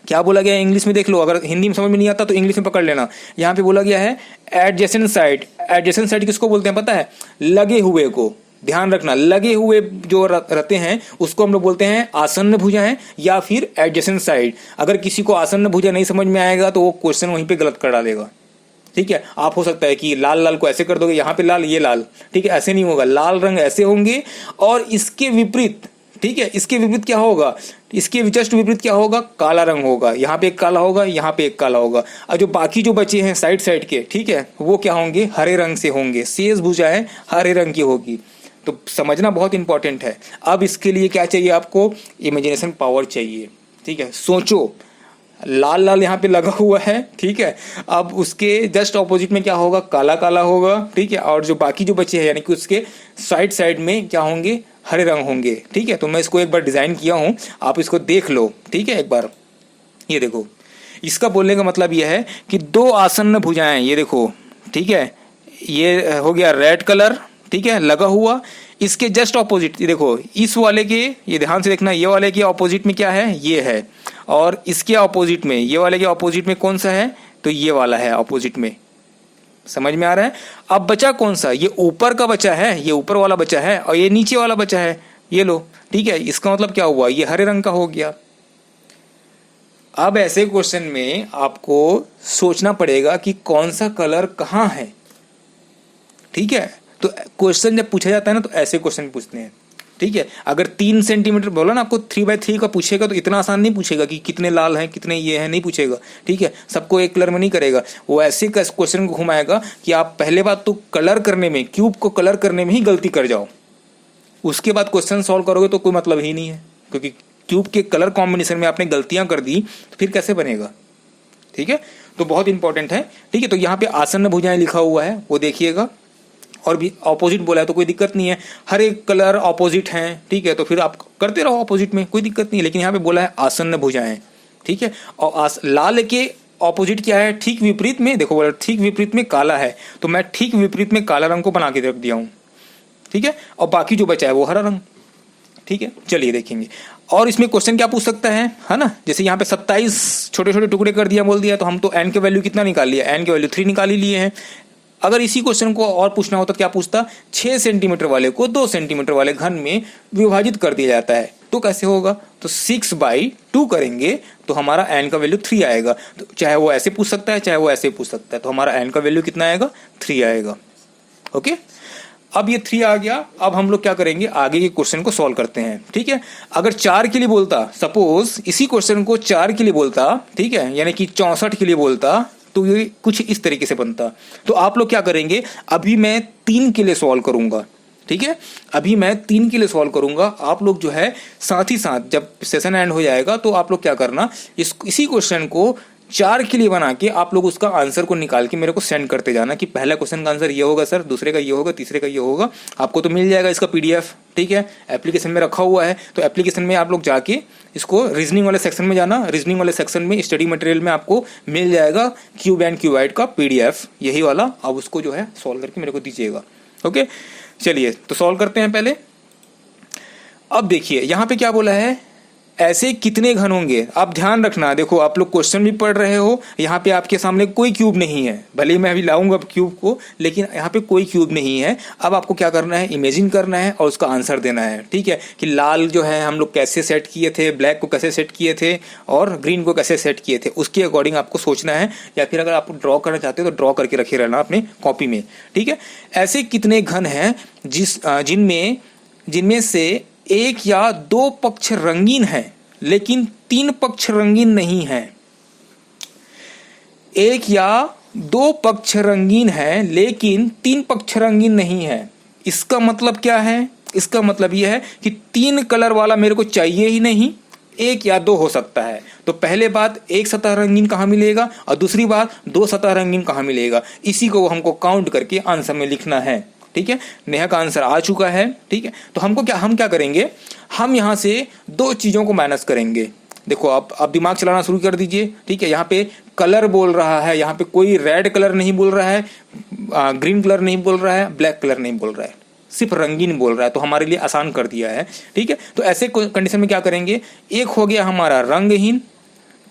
Speaker 1: क्या बोला गया है, इंग्लिश में देख लो, अगर हिंदी में समझ में नहीं आता तो इंग्लिश में पकड़ लेना। यहाँ पे बोला गया है एडजेसेंट साइड। एडजेसेंट साइड किसको बोलते हैं पता है, लगे हुए को। ध्यान रखना, लगे हुए जो रहते हैं उसको हम लोग बोलते हैं आसन्न भुजाएं या फिर एडजेसेंट साइड। अगर किसी को आसन्न भुजा नहीं समझ में आएगा तो वो क्वेश्चन वहीं पे गलत कर डालेगा। ठीक है, आप हो सकता है कि लाल लाल को ऐसे कर दोगे, यहाँ पे लाल ये लाल, ठीक है, ऐसे नहीं होगा, लाल रंग ऐसे होंगे और इसके विपरीत, ठीक है, इसके विपरीत क्या होगा, इसके जस्ट विपरीत क्या होगा, काला रंग होगा। यहाँ पे एक काला होगा, यहाँ पे एक काला होगा, और जो बाकी जो बचे हैं साइड साइड के, ठीक है, वो क्या होंगे, हरे रंग से होंगे। शेष भुजाएं हरे रंग की होगी। तो समझना बहुत इंपॉर्टेंट है। अब इसके लिए क्या चाहिए आपको, इमेजिनेशन पावर चाहिए। ठीक है, सोचो, लाल लाल यहाँ पे लगा हुआ है, ठीक है, अब उसके जस्ट ऑपोजिट में क्या होगा, काला काला होगा। ठीक है, और जो बाकी जो बचे हैं यानी कि उसके साइड साइड में क्या होंगे, हरे रंग होंगे। ठीक है, तो मैं इसको एक बार डिजाइन किया हूं, आप इसको देख लो। ठीक है, एक बार ये देखो, इसका बोलने का मतलब यह है कि दो आसन्न भुजाएं, ये देखो, ठीक है, ये हो गया रेड कलर, ठीक है, लगा हुआ। इसके जस्ट ऑपोजिट देखो, इस वाले के, ये ध्यान से देखना, ये वाले के ऑपोजिट में क्या है, ये है, और इसके ऑपोजिट में, ये वाले के ऑपोजिट में कौन सा है, तो ये वाला है ऑपोजिट में। समझ में आ रहा है। अब बचा कौन सा, ये ऊपर का बचा है, ये ऊपर वाला बचा है, और ये नीचे वाला बचा है, ये लो। ठीक है, इसका मतलब क्या हुआ, ये हरे रंग का हो गया। अब ऐसे क्वेश्चन में आपको सोचना पड़ेगा कि कौन सा कलर कहाँ है। ठीक है, तो क्वेश्चन जब पूछा जाता है ना तो ऐसे क्वेश्चन पूछते हैं। ठीक है, अगर 3 सेंटीमीटर बोला ना आपको, 3x3 का पूछेगा तो इतना आसान नहीं पूछेगा कि कितने लाल हैं कितने ये हैं, नहीं पूछेगा। ठीक है, सबको एक कलर में नहीं करेगा वो, ऐसे क्वेश्चन को घुमाएगा कि आप पहले बात तो कलर करने में, क्यूब को कलर करने में ही गलती कर जाओ, उसके बाद क्वेश्चन सॉल्व करोगे तो कोई मतलब ही नहीं है, क्योंकि क्यूब के कलर कॉम्बिनेशन में आपने गलतियां कर दी तो फिर कैसे बनेगा। ठीक है, तो बहुत इंपॉर्टेंट है। ठीक है, तो यहाँ पे आसन्न भुजाएं लिखा हुआ है, वो देखिएगा, और भी ऑपोजिट बोला है तो कोई दिक्कत नहीं है, हर एक कलर ऑपोजिट हैं। ठीक है, तो फिर आप करते रहो ऑपोजिट में, कोई दिक्कत नहीं है, लेकिन यहाँ पे बोला है आसन्न भुजाएं। ठीक है, और लाल के ऑपोजिट क्या है, ठीक विपरीत में, देखो बोला ठीक विपरीत में काला है, तो मैं ठीक विपरीत में काला रंग को बना के रख दिया हूँ। ठीक है, और बाकी जो बचा है वो हरा रंग। ठीक है, चलिए देखेंगे। और इसमें क्वेश्चन क्या पूछ सकता है ना, जैसे यहाँ पे 27 छोटे छोटे टुकड़े कर दिया, बोल दिया, तो हम तो एन के वैल्यू कितना निकाल लिया, एन के वैल्यू 3 निकाल ही लिए हैं। अगर इसी क्वेश्चन को और पूछना होता तो क्या पूछता, 6 सेंटीमीटर वाले को 2 सेंटीमीटर वाले घन में विभाजित कर दिया जाता है, तो कैसे होगा, तो 6/2 करेंगे तो हमारा एन का वैल्यू 3 आएगा। तो चाहे वो ऐसे पूछ सकता है चाहे वो ऐसे पूछ सकता है, तो हमारा एन का वैल्यू कितना आएगा, 3 आएगा। ओके, अब ये 3 आ गया। अब हम लोग क्या करेंगे, आगे के क्वेश्चन को सॉल्व करते हैं। ठीक है, अगर 4 के लिए बोलता, सपोज इसी क्वेश्चन को 4 के लिए बोलता, ठीक है, यानी कि 64 के लिए बोलता, तो ये कुछ इस तरीके से बनता। तो आप लोग क्या करेंगे, अभी मैं 3 के लिए सॉल्व करूंगा। ठीक है, अभी मैं 3 के लिए सॉल्व करूंगा, आप लोग जो है साथ ही साथ जब सेशन एंड हो जाएगा तो आप लोग क्या करना, इसी क्वेश्चन को 4 के लिए बना के आप लोग उसका आंसर को निकाल के मेरे को सेंड करते जाना कि पहला क्वेश्चन का आंसर ये होगा सर, दूसरे का ये होगा, तीसरे का ये होगा। आपको तो मिल जाएगा इसका PDF, ठीक है, एप्लीकेशन में रखा हुआ है। तो एप्लीकेशन में आप लोग जाके इसको रीजनिंग वाले सेक्शन में जाना, रीजनिंग वाले सेक्शन में स्टडी मटेरियल में आपको मिल जाएगा क्यूब एंड क्यूबाइड का PDF, यही वाला। अब उसको जो है सॉल्व करके मेरे को दीजिएगा। ओके, चलिए तो सॉल्व करते हैं पहले। अब देखिए यहाँ पे क्या बोला है, ऐसे कितने घन होंगे। आप ध्यान रखना, देखो आप लोग क्वेश्चन भी पढ़ रहे हो, यहाँ पे आपके सामने कोई क्यूब नहीं है, भले ही मैं अभी लाऊंगा क्यूब को, लेकिन यहाँ पे कोई क्यूब नहीं है। अब आपको क्या करना है, इमेजिन करना है और उसका आंसर देना है। ठीक है, कि लाल जो है हम लोग कैसे सेट किए थे, ब्लैक को कैसे सेट किए थे और ग्रीन को कैसे सेट किए थे, उसके अकॉर्डिंग आपको सोचना है। या फिर अगर आप ड्रॉ करना चाहते हो तो ड्रॉ करके रखे रहना अपने कॉपी में। ठीक है, ऐसे कितने घन हैं जिनमें से 1 या 2 पक्ष रंगीन हैं लेकिन 3 पक्ष रंगीन नहीं हैं। 1 या दो पक्ष रंगीन है लेकिन तीन पक्ष रंगीन नहीं है। इसका मतलब क्या है? इसका मतलब यह है कि तीन कलर वाला मेरे को चाहिए ही नहीं, एक या दो हो सकता है। तो पहले बात, एक सतह रंगीन कहाँ मिलेगा, और दूसरी बात, दो सतह रंगीन कहाँ मिलेगा। इसी को हमको काउंट करके आंसर में लिखना है। ठीक है, नेहा का आंसर आ चुका है। ठीक है, तो हम क्या करेंगे, हम यहाँ से दो चीजों को माइनस करेंगे। देखो आप दिमाग चलाना शुरू कर दीजिए। ठीक है, यहाँ पे कलर बोल रहा है, यहाँ पे कोई रेड कलर नहीं बोल रहा है, ग्रीन कलर नहीं बोल रहा है, ब्लैक कलर नहीं बोल रहा है, सिर्फ रंगीन बोल रहा है। तो हमारे लिए आसान कर दिया है। ठीक है, तो ऐसे कंडीशन में क्या करेंगे, एक हो गया हमारा रंगहीन,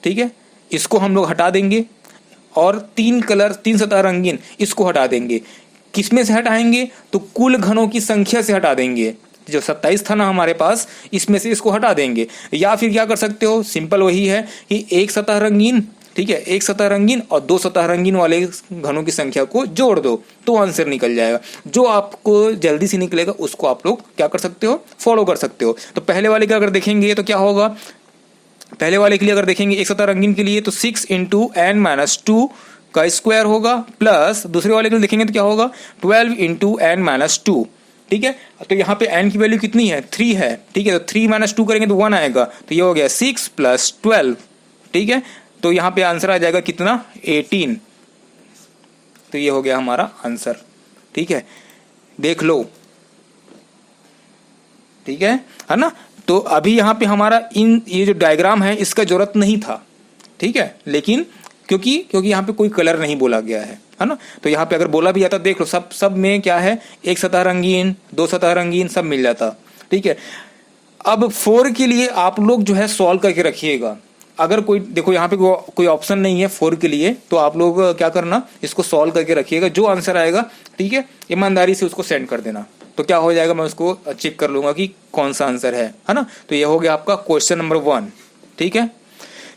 Speaker 1: ठीक है, इसको हम लोग हटा देंगे, और तीन सतह रंगीन, इसको हटा देंगे। किसमें से हटाएंगे, तो कुल घनों की संख्या से हटा देंगे। जो 27 था ना हमारे पास, इसमें से इसको हटा देंगे। या फिर क्या कर सकते हो, सिंपल वही है कि एक सतह रंगीन, ठीक है, एक सतह रंगीन और दो सतह रंगीन वाले घनों की संख्या को जोड़ दो तो आंसर निकल जाएगा। जो आपको जल्दी से निकलेगा उसको आप लोग क्या कर सकते हो, फॉलो कर सकते हो। तो पहले वाले का अगर देखेंगे तो क्या होगा, पहले वाले के लिए अगर देखेंगे एक सतह रंगीन के लिए तो 6 इंटू n-2 का स्क्वायर होगा, प्लस दूसरे वाले के लिए देखेंगे तो क्या होगा 12 इंटू n-2। ठीक है, तो यहाँ पे n की वैल्यू कितनी है, 3 है। ठीक है, तो 3 - 2 करेंगे तो 1 आएगा, तो ये हो गया 6 + 12। ठीक है, तो यहाँ पे आंसर आ जाएगा कितना, 18। तो ये हो गया हमारा आंसर। ठीक है, देख लो। ठीक है ना। तो अभी यहाँ पे हमारा ये जो डायग्राम है इसका जरूरत नहीं था। ठीक है, लेकिन क्योंकि यहाँ पे कोई कलर नहीं बोला गया है ना। तो यहाँ पे अगर बोला भी जाता, देख लो सब में क्या है, एक सतह रंगीन, दो सतह रंगीन, सब मिल जाता। ठीक है, अब 4 के लिए आप लोग जो है सॉल्व करके रखिएगा। अगर कोई देखो यहाँ पे कोई ऑप्शन नहीं है 4 के लिए, तो आप लोग क्या करना, इसको सॉल्व करके रखिएगा। जो आंसर आएगा, ठीक है, ईमानदारी से उसको सेंड कर देना। तो क्या हो जाएगा, मैं उसको चेक कर लूंगा कि कौन सा आंसर है ना। तो ये हो गया आपका क्वेश्चन नंबर 1। ठीक है,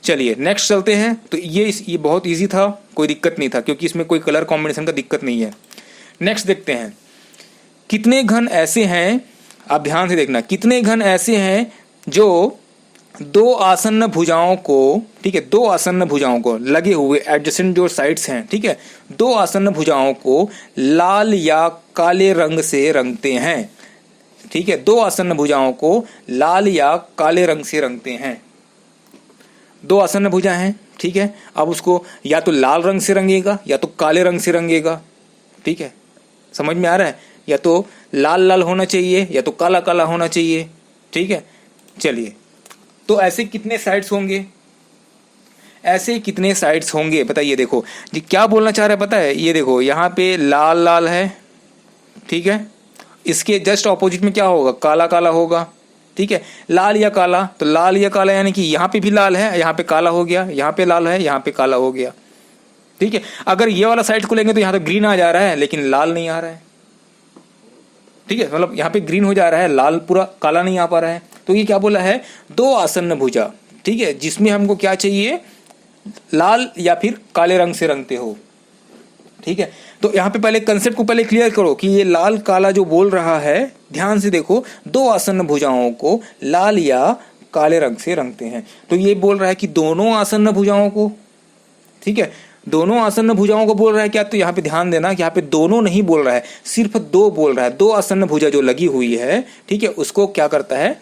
Speaker 1: चलिए नेक्स्ट चलते हैं। तो ये बहुत इजी था, कोई दिक्कत नहीं था, क्योंकि इसमें कोई कलर कॉम्बिनेशन का दिक्कत नहीं है। नेक्स्ट देखते हैं, कितने घन ऐसे हैं, आप ध्यान से देखना, कितने घन ऐसे हैं जो दो आसन्न भुजाओं को, ठीक है, दो आसन्न भुजाओं को लगे हुए एडजेसेंट जो साइड्स हैं, ठीक है, दो आसन्न भुजाओं को लाल या काले रंग से रंगते हैं। ठीक है, दो आसन्न भुजाओं को लाल या काले रंग से रंगते हैं। दो आसन्न भुजा हैं, ठीक है, अब उसको या तो लाल रंग से रंगेगा या तो काले रंग से रंगेगा। ठीक है, समझ में आ रहा है, या तो लाल लाल होना चाहिए या तो काला काला होना चाहिए। ठीक है, चलिए, तो ऐसे कितने साइड्स होंगे, ऐसे कितने साइड्स होंगे बताइए। देखो जी क्या बोलना चाह रहा है पता है, ये देखो यहाँ पे लाल लाल है, ठीक है, इसके जस्ट ऑपोजिट में क्या होगा, काला काला होगा। ठीक है, लाल या काला, तो लाल या काला यानी कि यहाँ पे भी लाल है, यहाँ पे काला हो गया, यहाँ पे लाल है, यहाँ पे काला हो गया। ठीक है, अगर ये वाला साइड को लेंगे तो यहाँ तो ग्रीन आ जा रहा है लेकिन लाल नहीं आ रहा है। ठीक है, मतलब यहाँ पे ग्रीन हो जा रहा है, लाल पूरा काला नहीं आ पा रहा है। तो ये क्या बोला है, दो आसन्न भुजा, ठीक है, जिसमें हमको क्या चाहिए, लाल या फिर काले रंग से रंगते हो। ठीक है, तो यहाँ पे पहले कंसेप्ट को पहले क्लियर करो कि ये लाल काला जो बोल रहा है, ध्यान से देखो, दो आसन्न भुजाओं को लाल या काले रंग से रंगते हैं। तो ये बोल रहा है कि दोनों आसन्न भुजाओं को, ठीक है, दोनों आसन्न भुजाओं को बोल रहा है क्या, तो यहाँ पे ध्यान देना कि यहाँ पे दोनों नहीं बोल रहा है, सिर्फ दो बोल रहा है। दो आसन्न भुजा जो लगी हुई है, ठीक है, उसको क्या करता है,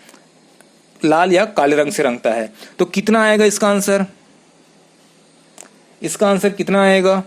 Speaker 1: लाल या काले रंग से रंगता है। तो कितना आएगा इसका आंसर, इसका आंसर कितना आएगा,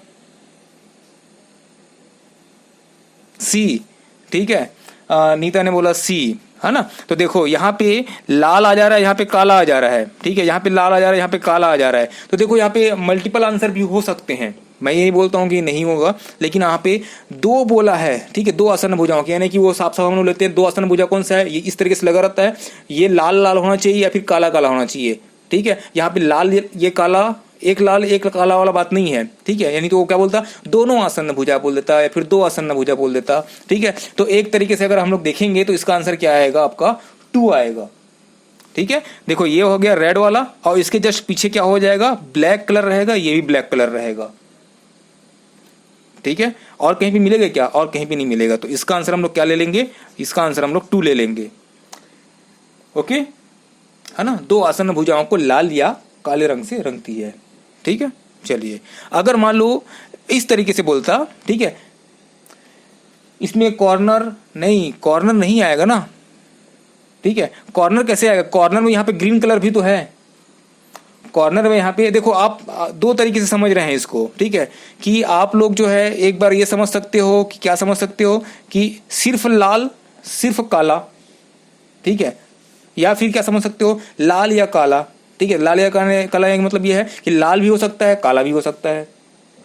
Speaker 1: सी। ठीक है, नीता ने बोला सी, है ना। तो देखो यहाँ पे लाल आ जा रहा है, यहाँ पे काला आ जा रहा है। ठीक है, यहाँ पे लाल आ जा रहा है, यहाँ पे काला आ जा रहा है। तो देखो यहाँ पे मल्टीपल आंसर भी हो सकते हैं, मैं यही बोलता हूँ कि नहीं होगा, लेकिन यहाँ पे दो बोला है। ठीक है, दो आसन्न भुजाओं के, यानी कि वो साफ साफ हम लोग लेते हैं, दो आसन्न भुजा कौन सा है, ये इस तरीके से लगा रहता है, ये लाल लाल होना चाहिए या फिर काला काला होना चाहिए। ठीक है, यहाँ पे लाल ये काला, एक लाल एक काला वाला बात नहीं है। ठीक है, यानी तो वो क्या बोलता, दोनों आसन्न भुजा बोल देता या फिर दो आसन्न भुजा बोल देता। ठीक है, तो एक तरीके से अगर हम लोग देखेंगे तो इसका आंसर क्या आएगा, आपका 2 आएगा। ठीक है, देखो ये हो गया रेड वाला, और इसके जस्ट पीछे क्या हो जाएगा, ब्लैक कलर रहेगा, ये भी ब्लैक कलर रहेगा। ठीक है, और कहीं भी मिलेगा क्या, और कहीं भी नहीं मिलेगा। तो इसका आंसर हम लोग क्या ले लेंगे, इसका आंसर हम लोग 2 ले लेंगे। ओके, है ना, दो आसन्न भुजाओं को लाल या काले रंग से रंगती है। ठीक है, चलिए, अगर मान लो इस तरीके से बोलता, ठीक है, इसमें कॉर्नर नहीं आएगा ना, ठीक है, कॉर्नर कैसे आएगा? कॉर्नर में यहाँ पे ग्रीन कलर भी तो है, कॉर्नर में यहाँ पे देखो, आप दो तरीके से समझ रहे हैं इसको, ठीक है, कि आप लोग जो है एक बार ये समझ सकते हो कि क्या समझ सकते हो कि सिर्फ लाल सिर्फ काला, ठीक है, या फिर क्या समझ सकते हो, लाल या काला, ठीक है, लाल या काला का मतलब ये है कि लाल भी हो सकता है काला भी हो सकता है,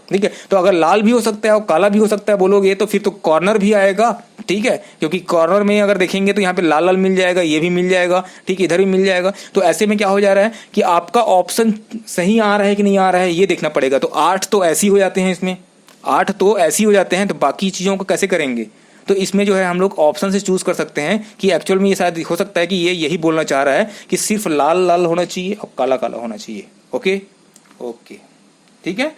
Speaker 1: ठीक है। तो अगर लाल भी हो सकता है और काला भी हो सकता है बोलोगे तो फिर तो कॉर्नर भी आएगा, ठीक है, क्योंकि कॉर्नर में अगर देखेंगे तो यहाँ पे लाल लाल मिल जाएगा, ये भी मिल जाएगा, ठीक है, इधर भी मिल जाएगा। तो ऐसे में क्या हो जा रहा है कि आपका ऑप्शन सही आ रहा है कि नहीं आ रहा है ये देखना पड़ेगा। तो 8 तो ऐसे ही हो जाते हैं, इसमें 8 तो ऐसे ही हो जाते हैं, तो बाकी चीज़ों को कैसे करेंगे? तो इसमें जो है हम लोग ऑप्शन से चूज कर सकते हैं कि एक्चुअल में ये शायद हो सकता है कि ये यही बोलना चाह रहा है कि सिर्फ लाल लाल होना चाहिए और काला काला होना चाहिए। ओके ओके, ठीक है।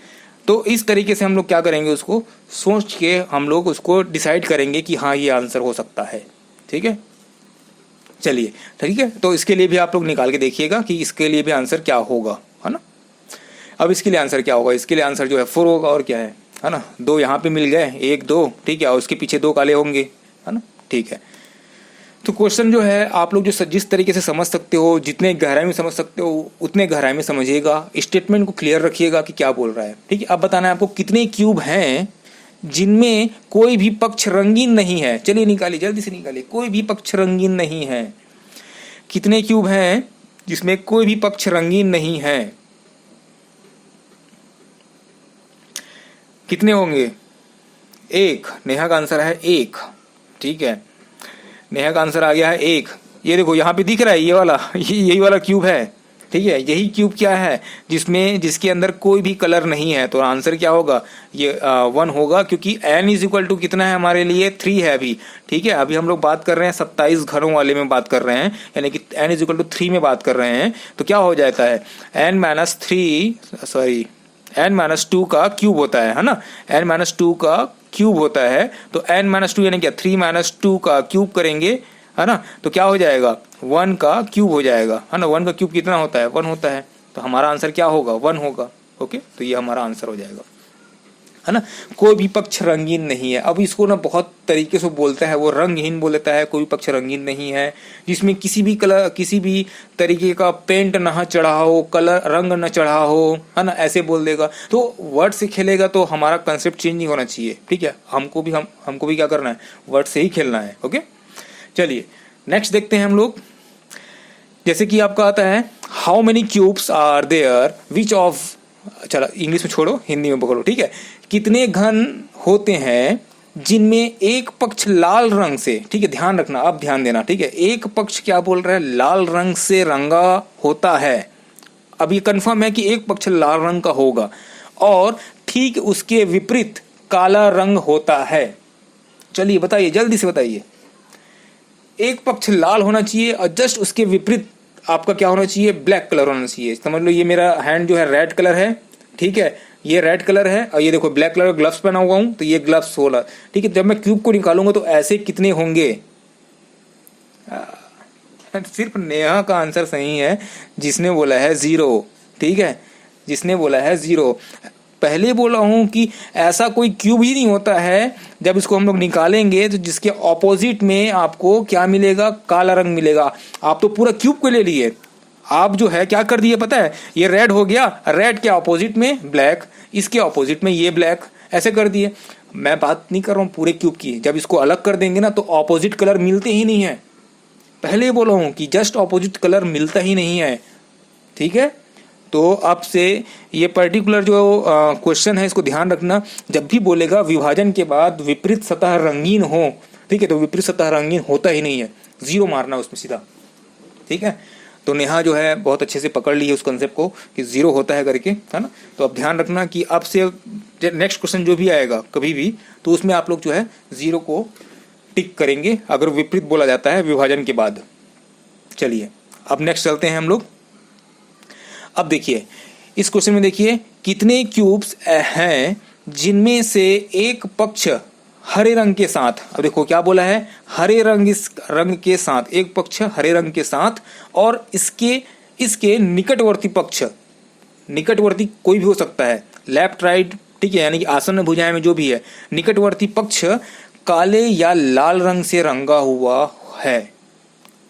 Speaker 1: तो इस तरीके से हम लोग क्या करेंगे, उसको सोच के हम लोग उसको डिसाइड करेंगे कि हाँ ये आंसर हो सकता है, ठीक है। चलिए ठीक है, तो इसके लिए भी आप लोग निकाल के देखिएगा कि इसके लिए भी आंसर क्या होगा, है ना। अब इसके लिए आंसर क्या होगा, इसके लिए आंसर जो है 4 होगा, और क्या है ना, 2 यहाँ पे मिल गए, 1 2, ठीक है, और उसके पीछे 2 काले होंगे, है ना, ठीक है। तो क्वेश्चन जो है आप लोग जो जिस तरीके से समझ सकते हो, जितने गहराई में समझ सकते हो उतने गहराई में समझिएगा, स्टेटमेंट को क्लियर रखिएगा कि क्या बोल रहा है, ठीक है। अब बताना है आपको कितने क्यूब हैं जिनमें कोई भी पक्ष रंगीन नहीं है। चलिए निकालिए, जल्दी से निकालिए, कोई भी पक्ष रंगीन नहीं है। कितने क्यूब हैं जिसमें कोई भी पक्ष रंगीन नहीं है? कितने होंगे? 1। नेहा का आंसर है 1, ठीक है, नेहा का आंसर आ गया है 1। ये देखो यहाँ पे दिख रहा है ये वाला, यही वाला क्यूब है, ठीक है, यही क्यूब क्या है जिसके अंदर कोई भी कलर नहीं है। तो आंसर क्या होगा, ये 1 होगा, क्योंकि n इज इक्वल टू कितना है हमारे लिए, 3 है अभी, ठीक है। अभी हम लोग बात कर रहे हैं 27 घरों वाले में बात कर रहे हैं, यानी कि n इज इक्वल टू 3 में बात कर रहे हैं। तो क्या हो जाता है, n-2 का क्यूब होता है ना, n-2 का क्यूब होता है। तो n-2 यानी क्या, 3-2 का क्यूब करेंगे, है ना, तो क्या हो जाएगा, 1 का क्यूब हो जाएगा, है ना। 1 का क्यूब कितना होता है, 1 होता है। तो हमारा आंसर क्या होगा, 1 होगा। ओके, तो ये हमारा आंसर हो जाएगा, है ना। कोई भी पक्ष रंगीन नहीं है। अब इसको ना बहुत तरीके से बोलता है, वो रंगहीन बोलता है, कोई पक्ष रंगीन नहीं है जिसमें किसी भी तरीके का पेंट ना चढ़ा हो, कलर रंग न चढ़ा हो, है ना, ऐसे बोल देगा। तो वर्ड से खेलेगा तो हमारा कंसेप्ट चेंज नहीं होना चाहिए, ठीक है। हमको भी क्या करना है, वर्ड से ही खेलना है। ओके, चलिए नेक्स्ट देखते हैं हम लोग। जैसे कि आपका आता है, how many cubes are there which of, चलो इंग्लिश में छोड़ो, हिंदी में पकड़ो, ठीक है। कितने घन होते हैं जिनमें एक पक्ष लाल रंग से, ठीक है, ध्यान रखना, अब ध्यान देना, ठीक है। एक पक्ष क्या बोल रहा है, लाल रंग से रंगा होता है। अब ये कंफर्म है कि एक पक्ष लाल रंग का होगा और ठीक उसके विपरीत काला रंग होता है। चलिए बताइए, जल्दी से बताइए। एक पक्ष लाल होना चाहिए और जस्ट उसके विपरीत आपका क्या होना चाहिए, ब्लैक कलर होना चाहिए। समझ लो ये मेरा हैंड जो है रेड कलर है, ठीक है, ये रेड कलर है, और ये देखो ब्लैक कलर का ग्लव्स पहना हुआ हूं, तो ये ग्लव्स होला, ठीक है। जब मैं क्यूब को निकालूंगा तो ऐसे कितने होंगे? सिर्फ नेहा का आंसर सही है जिसने बोला है 0, ठीक है, जिसने बोला है 0। पहले बोला हूं कि ऐसा कोई क्यूब ही नहीं होता है जब इसको हम लोग निकालेंगे तो जिसके ऑपोजिट में आपको क्या मिलेगा, काला रंग मिलेगा। आप तो पूरा क्यूब को ले लिए, आप जो है क्या कर दिए पता है, ये रेड हो गया, रेड के ऑपोजिट में ब्लैक, इसके ऑपोजिट में ये ब्लैक, ऐसे कर दिए। मैं बात नहीं कर रहा हूँ पूरे क्यूब की, जब इसको अलग कर देंगे ना तो ऑपोजिट कलर मिलते ही नहीं है। पहले बोला हूँ कि जस्ट ऑपोजिट कलर मिलता ही नहीं है, ठीक है। तो आपसे ये पर्टिकुलर जो क्वेश्चन है इसको ध्यान रखना, जब भी बोलेगा विभाजन के बाद विपरीत सतह रंगीन हो, ठीक है, तो विपरीत सतह रंगीन होता ही नहीं है, 0 मारना उसमें सीधा, ठीक है। तो नेहा जो है बहुत अच्छे से पकड़ ली है उस कंसेप्ट को कि 0 होता है करके, है ना। तो अब ध्यान रखना कि अब से नेक्स्ट क्वेश्चन जो भी आएगा कभी भी, तो उसमें आप लोग जो है 0 को टिक करेंगे अगर विपरीत बोला जाता है विभाजन के बाद। चलिए अब नेक्स्ट चलते हैं हम लोग। अब देखिए इस क्वेश्चन में, देखिए कितने क्यूब्स हैं जिनमें से एक पक्ष हरे रंग के साथ, अब देखो क्या बोला है, हरे रंग, इस रंग के साथ, एक पक्ष हरे रंग के साथ और इसके निकटवर्ती पक्ष निकटवर्ती कोई भी हो सकता है, लेफ्ट राइट, ठीक है, यानी कि आसन्न भुजाएं में जो भी है, निकटवर्ती पक्ष काले या लाल रंग से रंगा हुआ है,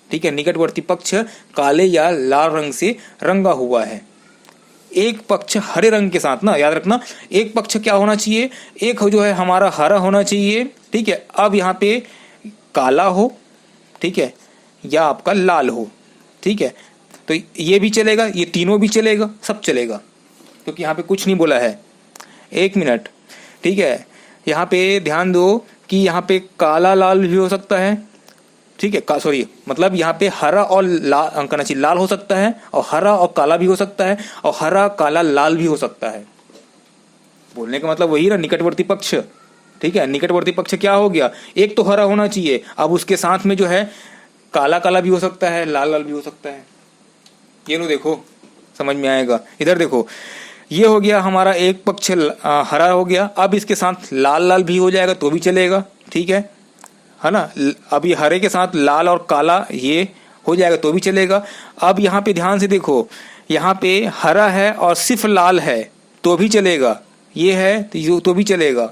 Speaker 1: ठीक है, निकटवर्ती पक्ष काले या लाल रंग से रंगा हुआ है। एक पक्ष हरे रंग के साथ, ना याद रखना, एक पक्ष क्या होना चाहिए, एक जो है हमारा हरा होना चाहिए, ठीक है। अब यहाँ पे काला हो, ठीक है, या आपका लाल हो, ठीक है, तो ये भी चलेगा, ये तीनों भी चलेगा, सब चलेगा, क्योंकि यहाँ पे कुछ नहीं बोला है। एक मिनट, ठीक है, यहाँ पे ध्यान दो कि यहाँ पे काला लाल भी हो सकता है, ठीक है, सॉरी, मतलब यहाँ पे हरा और लाल कहना चाहिए, लाल हो सकता है, और हरा और काला भी हो सकता है, और हरा काला लाल भी हो सकता है। बोलने का मतलब वही ना, निकटवर्ती पक्ष, ठीक है, निकटवर्ती पक्ष क्या हो गया, एक तो हरा होना चाहिए, अब उसके साथ में जो है काला काला भी हो सकता है, लाल लाल भी हो सकता है। ये लो देखो, समझ में आएगा। इधर देखो, ये हो गया हमारा एक पक्ष हरा हो गया, अब इसके साथ लाल लाल भी हो जाएगा तो भी चलेगा, ठीक है ना। अब ये हरे के साथ लाल और काला ये हो जाएगा तो भी चलेगा। अब यहाँ पे ध्यान से देखो, यहाँ पे हरा है और सिर्फ लाल है तो भी चलेगा, ये है तो भी चलेगा,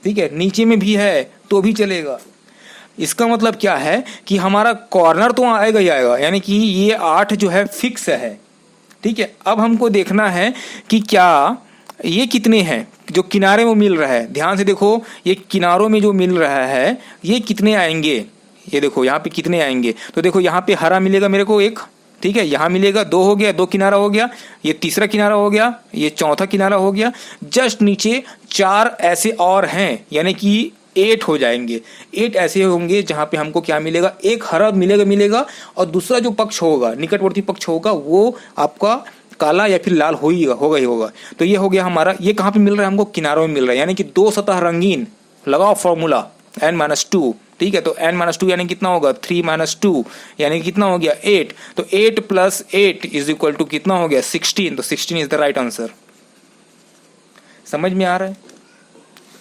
Speaker 1: ठीक है, नीचे में भी है तो भी चलेगा। इसका मतलब क्या है कि हमारा कॉर्नर तो आएगा ही आएगा, यानी कि ये 8 जो है फिक्स है, ठीक है। अब हमको देखना है कि क्या ये कितने हैं जो किनारे में मिल रहा है। ध्यान से देखो, ये किनारों में जो मिल रहा है ये कितने आएंगे, ये देखो यहाँ पे कितने आएंगे। तो देखो यहाँ पे हरा मिलेगा मेरे को एक, ठीक है, यहाँ मिलेगा 2 हो गया, 2 किनारा हो गया, ये तीसरा किनारा हो गया, ये चौथा किनारा हो गया, जस्ट नीचे 4 ऐसे और हैं, यानी कि 8 हो जाएंगे। 8 ऐसे होंगे जहां पे हमको क्या मिलेगा, एक हरा मिलेगा और दूसरा जो पक्ष होगा, निकटवर्ती पक्ष होगा, वो आपका काला या फिर लाल होगा। तो ये हो गया हमारा, ये कहाँ पे मिल रहा है हमको, किनारों में मिल रहा है, यानी कि 2 सतह रंगीन। लगाओ फॉर्मूला n-2, ठीक है, तो n-2 यानी कितना होगा, 3 - 2 यानी कितना हो गया 8, तो 8 + 8 = कितना हो गया 16, तो 16 इज द राइट आंसर। समझ में आ रहा है।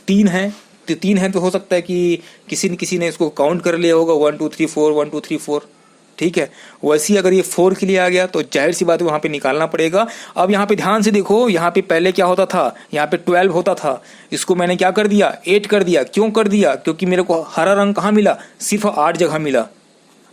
Speaker 1: 3 है तो 3 है तो हो सकता है कि किसी ने इसको काउंट कर लिया होगा, 1 2 3 4 1 2 3 4, ठीक है। वैसे ही अगर ये 4 के लिए आ गया तो जाहिर सी बात है वहां पे निकालना पड़ेगा। अब यहाँ पे ध्यान से देखो, यहाँ पे पहले क्या होता था, यहाँ पे 12 होता था, इसको मैंने क्या कर दिया 8 कर दिया। क्यों कर दिया, क्योंकि मेरे को हरा रंग कहाँ मिला, सिर्फ 8 जगह मिला,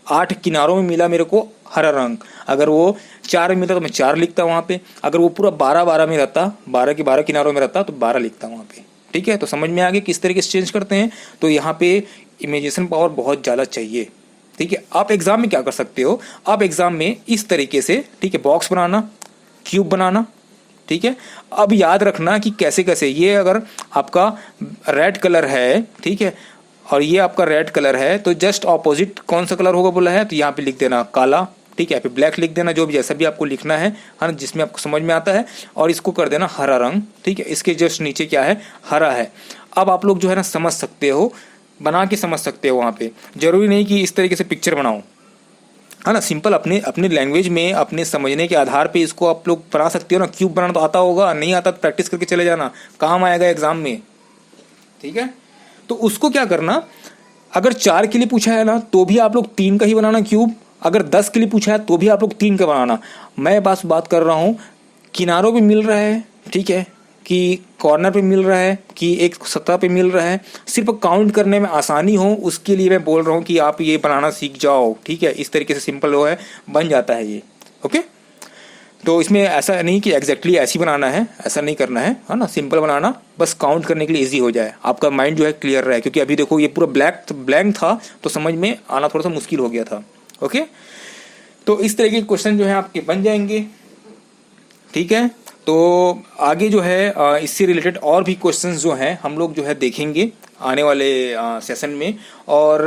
Speaker 1: 8 किनारों में मिला मेरे को हरा रंग। अगर वो 4 में मिलता तो मैं 4 लिखता वहाँ पे, अगर वो पूरा 12 में रहता, 12 के 12 किनारों में रहता तो 12 लिखता वहाँ पे, ठीक है। तो समझ में आ गया किस तरीके से चेंज करते हैं। तो यहाँ पे इमेजिनेशन पावर बहुत ज़्यादा चाहिए, ठीक है। आप एग्जाम में क्या कर सकते हो, आप एग्जाम में इस तरीके से, ठीक है, बॉक्स बनाना, क्यूब बनाना, ठीक है। अब याद रखना कि कैसे कैसे, ये अगर आपका रेड कलर है, ठीक है, और ये आपका रेड कलर है, तो जस्ट ऑपोजिट कौन सा कलर होगा बोला है, तो यहाँ पे लिख देना काला, ठीक है, यहाँ पे ब्लैक लिख देना, जो भी जैसा भी आपको लिखना है ना, जिसमें आपको समझ में आता है, और इसको कर देना हरा रंग, ठीक है। इसके जस्ट नीचे क्या है, हरा है। अब आप लोग जो है ना समझ सकते हो, बना के समझ सकते हो, वहाँ पे जरूरी नहीं कि इस तरीके से पिक्चर बनाओ, है ना। सिंपल अपने लैंग्वेज में अपने समझने के आधार पे इसको आप लोग बना सकते हो ना। क्यूब बनाना तो आता होगा, नहीं आता तो प्रैक्टिस करके चले जाना, काम आएगा एग्जाम में, ठीक है। तो उसको क्या करना, अगर 4 के लिए पूछा है ना तो भी आप लोग 3 का ही बनाना क्यूब, अगर 10 के लिए पूछा है तो भी आप लोग 3 का बनाना। मैं बस बात कर रहा हूँ किनारों पे मिल रहा है, ठीक है, कि कॉर्नर पे मिल रहा है, कि एक सतह पे मिल रहा है, सिर्फ काउंट करने में आसानी हो उसके लिए मैं बोल रहा हूँ कि आप ये बनाना सीख जाओ, ठीक है। इस तरीके से सिंपल वो है, बन जाता है ये, ओके। तो इसमें ऐसा नहीं कि एग्जैक्टली ऐसे ही बनाना है, ऐसा नहीं करना है ना, सिंपल बनाना, बस काउंट करने के लिए इजी हो जाए, आपका माइंड जो है क्लियर रहे। क्योंकि अभी देखो ये पूरा ब्लैंक था तो समझ में आना थोड़ा सा मुश्किल हो गया था, ओके। तो इस तरह के क्वेश्चन जो है आपके बन जाएंगे, ठीक है। तो आगे जो है इससे रिलेटेड और भी क्वेश्चंस जो हैं हम लोग जो है देखेंगे आने वाले सेशन में। और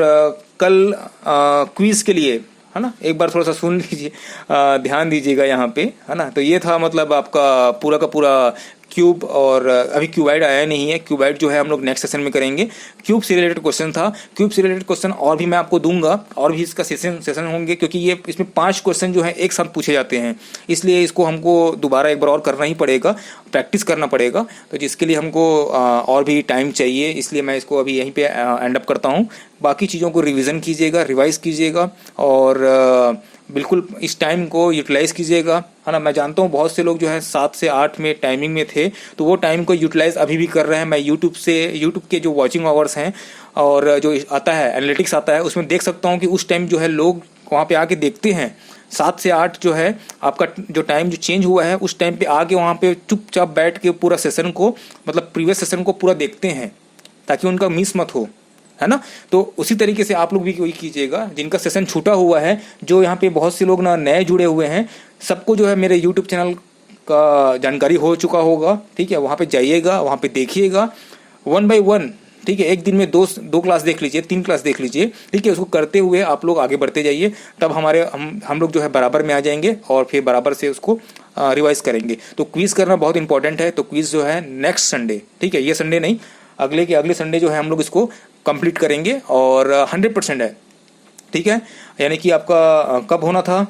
Speaker 1: कल क्विज के लिए, है ना, एक बार थोड़ा सा सुन लीजिए, ध्यान दीजिएगा यहाँ पे, है ना। तो ये था मतलब आपका पूरा का पूरा क्यूब, और अभी क्यूबाइड आया नहीं है, क्यूबाइड जो है हम लोग नेक्स्ट सेशन में करेंगे। क्यूब से रिलेटेड क्वेश्चन था, क्यूब से रिलेटेड क्वेश्चन और भी मैं आपको दूंगा, और भी इसका सेशन होंगे, क्योंकि ये इसमें 5 क्वेश्चन जो है एक साथ पूछे जाते हैं, इसलिए इसको हमको दोबारा एक बार और करना ही पड़ेगा, प्रैक्टिस करना पड़ेगा। तो जिसके लिए हमको और भी टाइम चाहिए, इसलिए मैं इसको अभी यहीं पे एंड अप करता हूँ। बाकी चीज़ों को रिविज़न कीजिएगा, रिवाइज कीजिएगा, और बिल्कुल इस टाइम को यूटिलाइज़ कीजिएगा, है ना। मैं जानता हूँ बहुत से लोग जो है 7 से 8 में टाइमिंग में थे, तो वो टाइम को यूटिलाइज़ अभी भी कर रहे हैं। मैं यूट्यूब के जो वॉचिंग आवर्स हैं और जो आता है एनालिटिक्स आता है, उसमें देख सकता हूँ कि उस टाइम जो है लोग वहाँ पे आके देखते हैं। 7 से 8 जो है आपका जो टाइम जो चेंज हुआ है, उस टाइम पे आके वहाँ पे चुपचाप बैठ के पूरा सेशन को, मतलब प्रीवियस सेशन को पूरा देखते हैं, ताकि उनका मिस मत हो, है ना। तो उसी तरीके से आप लोग भी वही कीजिएगा जिनका सेशन छूटा हुआ है। जो यहाँ पे बहुत से लोग ना नए जुड़े हुए हैं, सबको जो है मेरे यूट्यूब चैनल का जानकारी हो चुका होगा, ठीक है। वहाँ पे जाइएगा, वहाँ पे देखिएगा 1 बाय 1, ठीक है। एक दिन में दो क्लास देख लीजिए, 3 क्लास देख लीजिए, ठीक है। उसको करते हुए आप लोग आगे बढ़ते जाइए, तब हम लोग जो है बराबर में आ जाएंगे और फिर बराबर से उसको रिवाइज करेंगे। तो क्विज करना बहुत इंपॉर्टेंट है। तो क्विज जो है नेक्स्ट संडे, ठीक है, ये संडे नहीं, अगले संडे जो है हम लोग इसको कंप्लीट करेंगे और 100% है, ठीक है। यानी कि आपका कब होना था,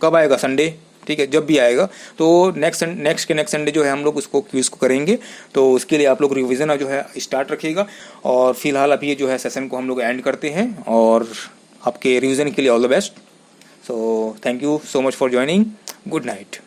Speaker 1: कब आएगा संडे, ठीक है, जब भी आएगा। तो नेक्स्ट संडे जो है हम लोग उसको क्विज को करेंगे। तो उसके लिए आप लोग रिवीजन जो है स्टार्ट रखिएगा। और फिलहाल अभी ये जो है सेशन को हम लोग एंड करते हैं और आपके रिवीजन के लिए all the best. So thank you so much for joining. Good night.